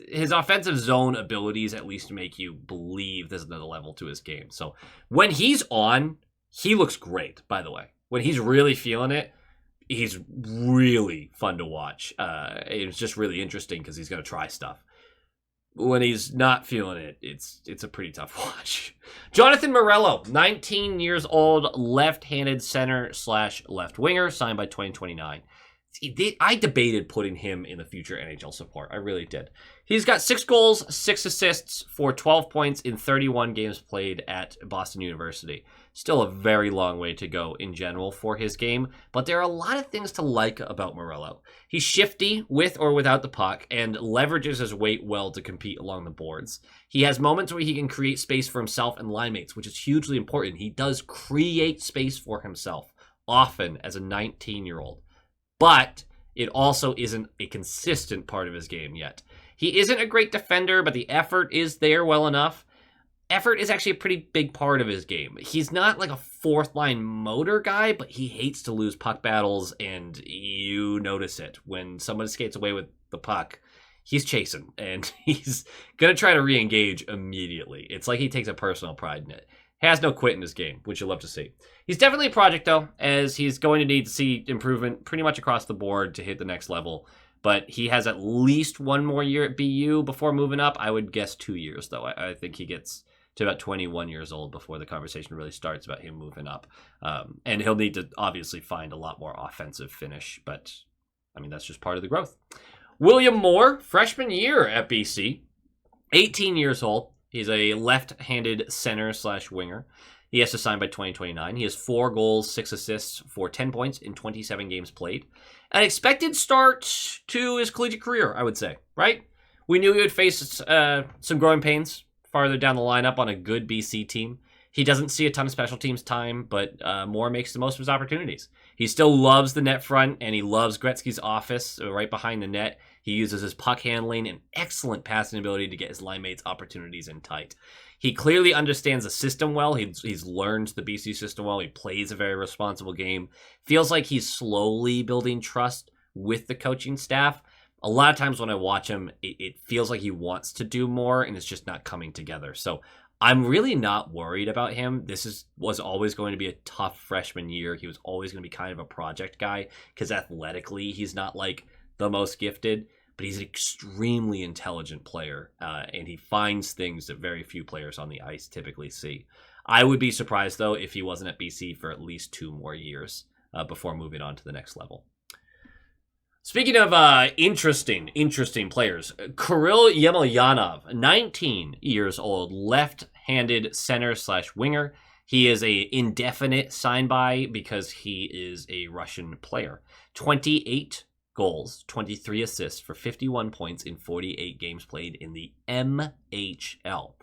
His offensive zone abilities at least make you believe there's another level to his game. So when he's on, he looks great, by the way. When he's really feeling it, he's really fun to watch. It's just really interesting because he's going to try stuff. when he's not feeling it, it's a pretty tough watch. Jonathan Morello, 19 years old, left-handed center/left winger, signed by 2029. I debated putting him in the future NHL support. I really did. He's got 6 goals, 6 assists for 12 points in 31 games played at Boston University. Still a very long way to go in general for his game, but there are a lot of things to like about Morello. He's shifty with or without the puck and leverages his weight well to compete along the boards. He has moments where he can create space for himself and line mates, which is hugely important. He does create space for himself often as a 19-year-old. But it also isn't a consistent part of his game yet. He isn't a great defender, but the effort is there well enough. Effort is actually a pretty big part of his game. He's not like a fourth-line motor guy, but he hates to lose puck battles, and you notice it. When someone skates away with the puck, he's chasing, and he's going to try to re-engage immediately. It's like he takes a personal pride in it. Has no quit in his game, which you'll love to see. He's definitely a project, though, as he's going to need to see improvement pretty much across the board to hit the next level. But he has at least 1 more year at BU before moving up. I would guess 2 years, though. I think he gets to about 21 years old before the conversation really starts about him moving up. And he'll need to obviously find a lot more offensive finish. But, I mean, that's just part of the growth. William Moore, freshman year at BC, 18 years old. He's a left-handed center/winger. He has to sign by 2029. He has 4 goals, 6 assists for 10 points in 27 games played. An expected start to his collegiate career, I would say, right? We knew he would face some growing pains farther down the lineup on a good BC team. He doesn't see a ton of special teams time, but Moore makes the most of his opportunities. He still loves the net front, and he loves Gretzky's office right behind the net. He uses his puck handling and excellent passing ability to get his line mates opportunities in tight. He clearly understands the system well. He's learned the BC system well. He plays a very responsible game. Feels like he's slowly building trust with the coaching staff. A lot of times when I watch him, it feels like he wants to do more, and it's just not coming together. So I'm really not worried about him. This was always going to be a tough freshman year. He was always going to be kind of a project guy because athletically he's not like the most gifted, but he's an extremely intelligent player, and he finds things that very few players on the ice typically see. I would be surprised, though, if he wasn't at BC for at least 2 more years before moving on to the next level. Speaking of interesting players, Kirill Yemelyanov, 19 years old, left-handed center/winger. He is a indefinite sign-by because he is a Russian player. 28 goals, 23 assists for 51 points in 48 games played in the MHL.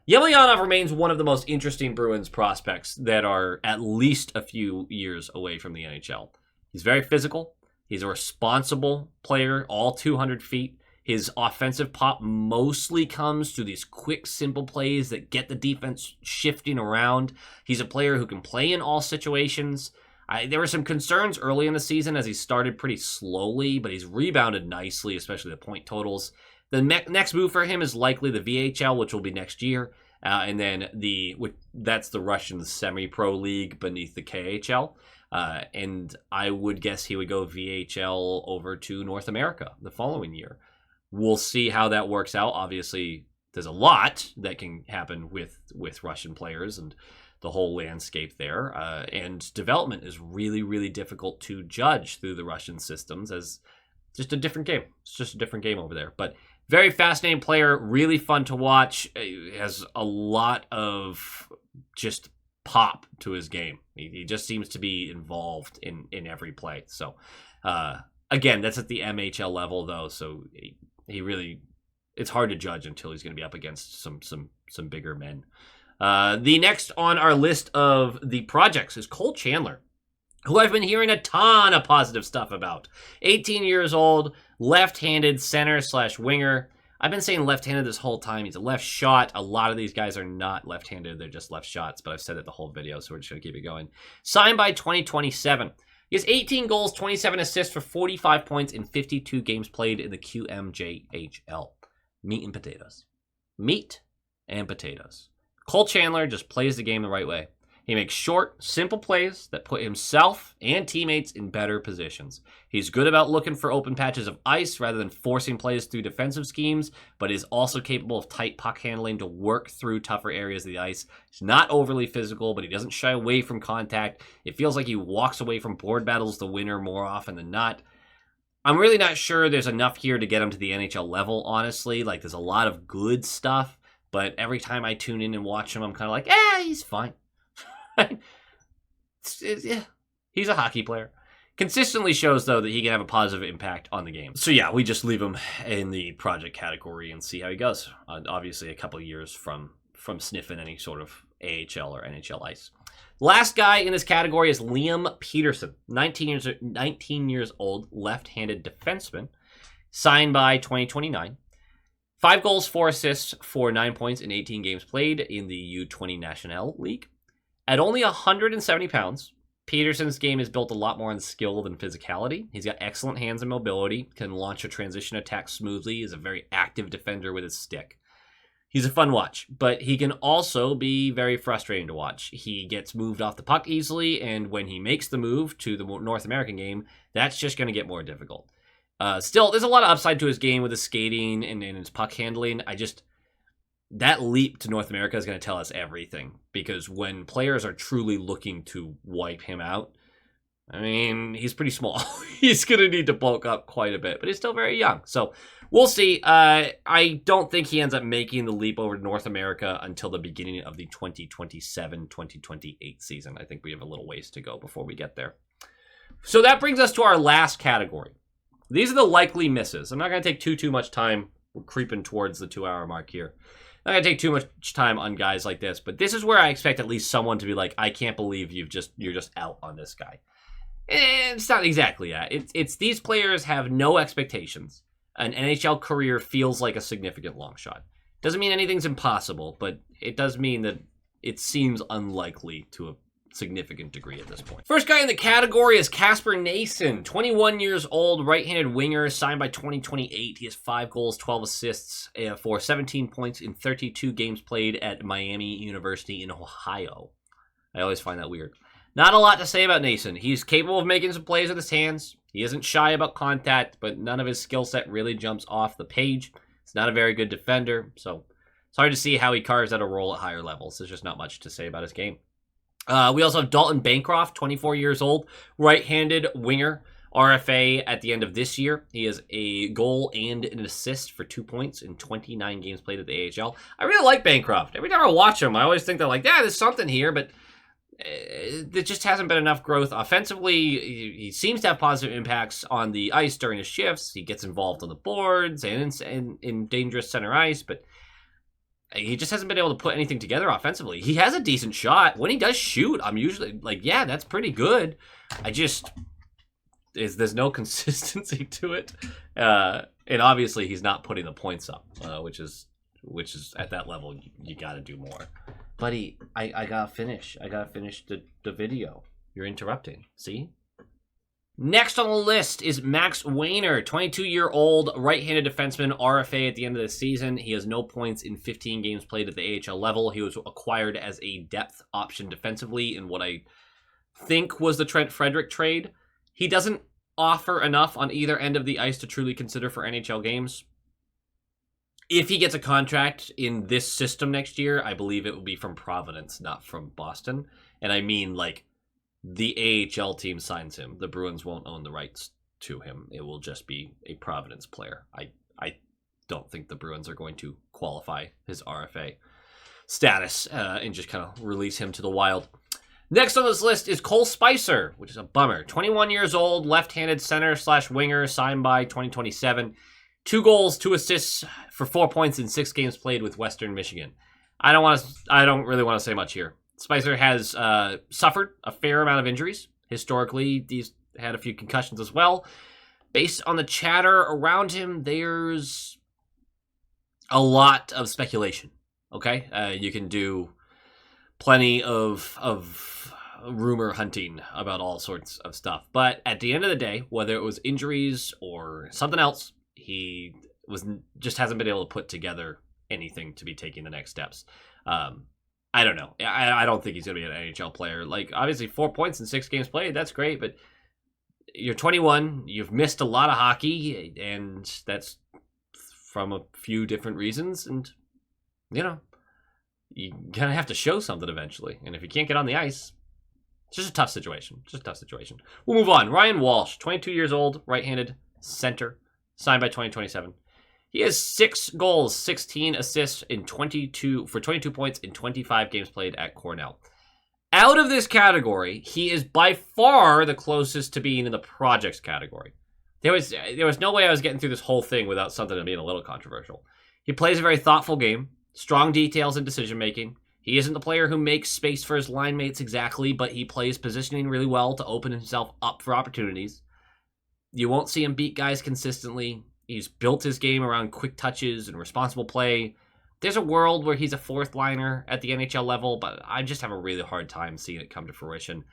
Yemelyanov remains one of the most interesting Bruins prospects that are at least a few years away from the NHL. He's very physical. He's a responsible player, all 200 feet. His offensive pop mostly comes through these quick, simple plays that get the defense shifting around. He's a player who can play in all situations. There were some concerns early in the season as he started pretty slowly, but he's rebounded nicely, especially the point totals. The next move for him is likely the VHL, which will be next year, and then that's the Russian semi-pro league beneath the KHL. And I would guess he would go VHL over to North America the following year. We'll see how that works out. Obviously, there's a lot that can happen with Russian players and the whole landscape there. And development is really, really difficult to judge through the Russian systems as just a different game. It's just a different game over there. But very fascinating player, really fun to watch. He has a lot of just pop to his game. He just seems to be involved in every play. So, again, that's at the MHL level, though. So he really, it's hard to judge until he's going to be up against some bigger men. The next on our list of the projects is Cole Chandler, who I've been hearing a ton of positive stuff about. 18 years old, left-handed center/winger. I've been saying left-handed this whole time. He's a left shot. A lot of these guys are not left-handed. They're just left shots, but I've said it the whole video, so we're just going to keep it going. Signed by 2027. He has 18 goals, 27 assists for 45 points in 52 games played in the QMJHL. Meat and potatoes. Meat and potatoes. Cole Chandler just plays the game the right way. He makes short, simple plays that put himself and teammates in better positions. He's good about looking for open patches of ice rather than forcing plays through defensive schemes, but is also capable of tight puck handling to work through tougher areas of the ice. He's not overly physical, but he doesn't shy away from contact. It feels like he walks away from board battles the winner more often than not. I'm really not sure there's enough here to get him to the NHL level, honestly. Like, there's a lot of good stuff, but every time I tune in and watch him, I'm kind of like, he's fine. Yeah, he's a hockey player. Consistently shows, though, that he can have a positive impact on the game. So, yeah, we just leave him in the project category and see how he goes. Obviously, a couple years from sniffing any sort of AHL or NHL ice. Last guy in this category is Liam Peterson, 19 years old, left-handed defenseman, signed by 2029. 5 goals, 4 assists for 9 points in 18 games played in the U20 National League. At only 170 pounds, Peterson's game is built a lot more on skill than physicality. He's got excellent hands and mobility, can launch a transition attack smoothly, is a very active defender with his stick. He's a fun watch, but he can also be very frustrating to watch. He gets moved off the puck easily, and when he makes the move to the North American game, that's just going to get more difficult. Still, there's a lot of upside to his game with his skating and his puck handling. That leap to North America is going to tell us everything, because when players are truly looking to wipe him out, I mean, he's pretty small. He's going to need to bulk up quite a bit, but he's still very young. So we'll see. I don't think he ends up making the leap over to North America until the beginning of the 2027-2028 season. I think we have a little ways to go before we get there. So that brings us to our last category. These are the likely misses. I'm not going to take too much time. We're creeping towards the 2-hour mark here. I'm not going to take too much time on guys like this, but this is where I expect at least someone to be like, I can't believe you're just out on this guy. And it's not exactly that. It's these players have no expectations. An NHL career feels like a significant long shot. Doesn't mean anything's impossible, but it does mean that it seems unlikely to a significant degree at this point. First guy in the category is Casper Nason, 21 years old, right-handed winger, signed by 2028. He has 5 goals, 12 assists for 17 points in 32 games played at Miami University in Ohio. I always find that weird. Not a lot to say about Nason. He's capable of making some plays with his hands. He isn't shy about contact, but none of his skill set really jumps off the page. He's not a very good defender, so it's hard to see how he carves out a role at higher levels. There's just not much to say about his game. We also have Dalton Bancroft, 24 years old, right-handed winger, RFA at the end of this year. He has a goal and an assist for 2 points in 29 games played at the AHL. I really like Bancroft. Every time I watch him, I always think they're like, there's something here, but there just hasn't been enough growth. Offensively, he seems to have positive impacts on the ice during his shifts. He gets involved on the boards and in dangerous center ice, but he just hasn't been able to put anything together offensively. He has a decent shot. When he does shoot, I'm usually like, that's pretty good. There's no consistency to it. And obviously he's not putting the points up, which is at that level, you got to do more. Buddy, I got to finish. I got to finish the video. You're interrupting. See? Next on the list is Max Wayner, 22-year-old right-handed defenseman, RFA at the end of the season. He has no points in 15 games played at the AHL level. He was acquired as a depth option defensively in what I think was the Trent Frederic trade. He doesn't offer enough on either end of the ice to truly consider for NHL games. If he gets a contract in this system next year, I believe it will be from Providence, not from Boston. And I mean, like, the AHL team signs him. The Bruins won't own the rights to him. It will just be a Providence player. I don't think the Bruins are going to qualify his RFA status and just kind of release him to the wild. Next on this list is Cole Spicer, which is a bummer. 21 years old, left-handed center/winger, signed by 2027. 2 goals, 2 assists for 4 points in 6 games played with Western Michigan. I don't really want to say much here. Spicer has suffered a fair amount of injuries. Historically, he's had a few concussions as well. Based on the chatter around him, there's a lot of speculation. Okay? You can do plenty of rumor hunting about all sorts of stuff. But at the end of the day, whether it was injuries or something else, he just hasn't been able to put together anything to be taking the next steps. I don't know. I don't think he's going to be an NHL player. Like, obviously, 4 points in 6 games played, that's great, but you're 21, you've missed a lot of hockey, and that's from a few different reasons, and, you know, you're going to have to show something eventually. And if you can't get on the ice, it's just a tough situation. We'll move on. Ryan Walsh, 22 years old, right-handed center, signed by 2027. He has 6 goals, 16 assists for 22 points in 25 games played at Cornell. Out of this category, he is by far the closest to being in the projects category. There was no way I was getting through this whole thing without something being a little controversial. He plays a very thoughtful game, strong details in decision-making. He isn't the player who makes space for his line mates exactly, but he plays positioning really well to open himself up for opportunities. You won't see him beat guys consistently. He's built his game around quick touches and responsible play. There's a world where he's a fourth liner at the NHL level, but I just have a really hard time seeing it come to fruition.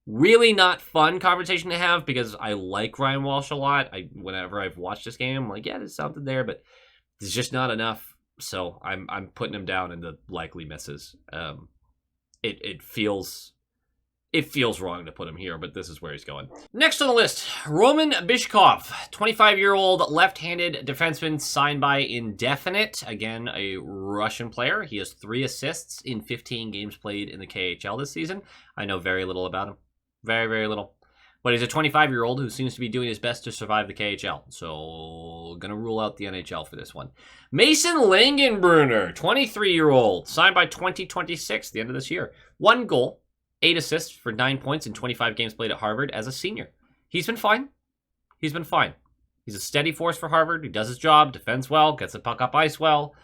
Really not fun conversation to have because I like Ryan Walsh a lot. Whenever I've watched this game, I'm like, yeah, there's something there, but there's just not enough. So I'm putting him down in the likely misses. It feels wrong to put him here, but this is where he's going. Next on the list, Roman Bishkov, 25-year-old left-handed defenseman signed by indefinite. Again, a Russian player. He has 3 assists in 15 games played in the KHL this season. I know very little about him. Very, very little. But he's a 25-year-old who seems to be doing his best to survive the KHL. So, gonna rule out the NHL for this one. Mason Langenbrunner, 23-year-old, signed by 2026, the end of this year. 1 goal. 8 assists for 9 points in 25 games played at Harvard as a senior. He's been fine. He's a steady force for Harvard. He does his job, defends well, gets the puck up ice well.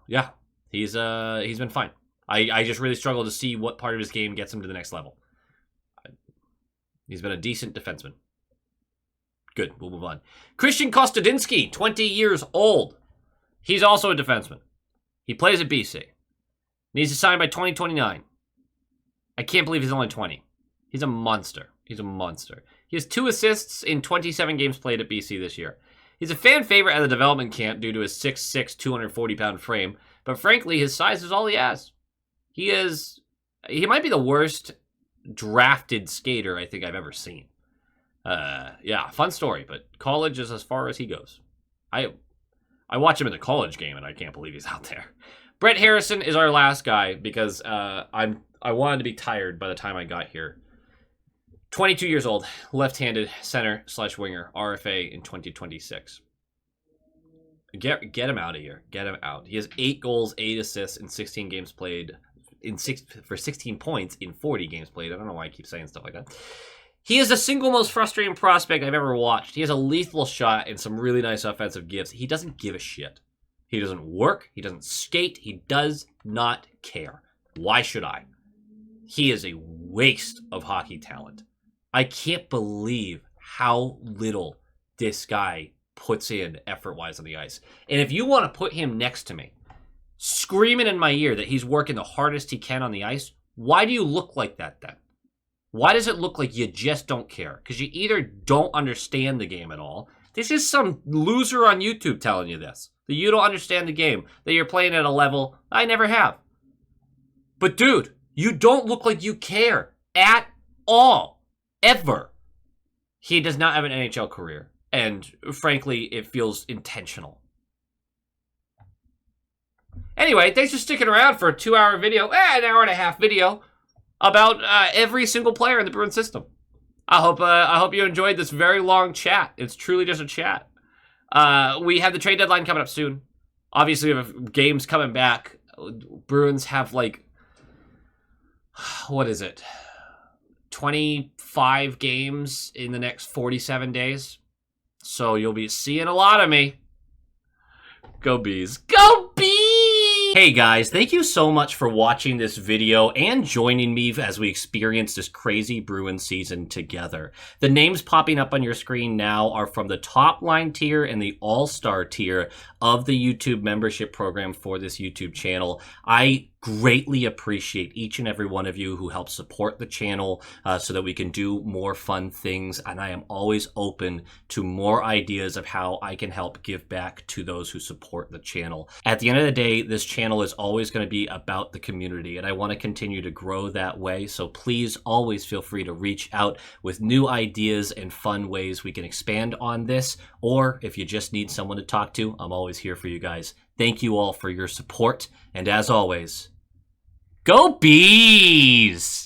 Yeah, he's been fine. I just really struggle to see what part of his game gets him to the next level. He's been a decent defenseman. Good, we'll move on. Christian Kostadinski, 20 years old. He's also a defenseman. He plays at BC. Needs to sign by 2029. I can't believe he's only 20. He's a monster. He has 2 assists in 27 games played at BC this year. He's a fan favorite at the development camp due to his 6'6", 240-pound frame, but frankly, his size is all he has. He might be the worst drafted skater I think I've ever seen. Yeah, fun story, but college is as far as he goes. I watch him in the college game, and I can't believe he's out there. Brett Harrison is our last guy because I wanted to be tired by the time I got here. 22 years old, left-handed center/winger, RFA in 2026. Get him out of here. Get him out. He has 8 goals, 8 assists in 16 games played, for 16 points in 40 games played. I don't know why I keep saying stuff like that. He is the single most frustrating prospect I've ever watched. He has a lethal shot and some really nice offensive gifts. He doesn't give a shit. He doesn't work. He doesn't skate. He does not care. Why should I? He is a waste of hockey talent. I can't believe how little this guy puts in effort-wise on the ice. And if you want to put him next to me, screaming in my ear that he's working the hardest he can on the ice, why do you look like that then? Why does it look like you just don't care? Because you either don't understand the game at all. This is some loser on YouTube telling you this. That you don't understand the game. That you're playing at a level I never have. But dude, you don't look like you care at all. Ever. He does not have an NHL career. And frankly, it feels intentional. Anyway, thanks for sticking around for a 2-hour video, an hour and a half video about every single player in the Bruins system. I hope you enjoyed this very long chat. It's truly just a chat. We have the trade deadline coming up soon. Obviously, we have games coming back. Bruins have what is it? 25 games in the next 47 days. So you'll be seeing a lot of me. Go Bees. Go Bees! Hey guys, thank you so much for watching this video and joining me as we experience this crazy Bruins season together. The names popping up on your screen now are from the top line tier and the all-star tier of the YouTube membership program for this YouTube channel. I greatly appreciate each and every one of you who help support the channel so that we can do more fun things, and I am always open to more ideas of how I can help give back to those who support the channel. At the end of the day, this channel channel is always going to be about the community, and I want to continue to grow that way. So please always feel free to reach out with new ideas and fun ways we can expand on this. Or if you just need someone to talk to, I'm always here for you guys. Thank you all for your support. And as always, go Bees!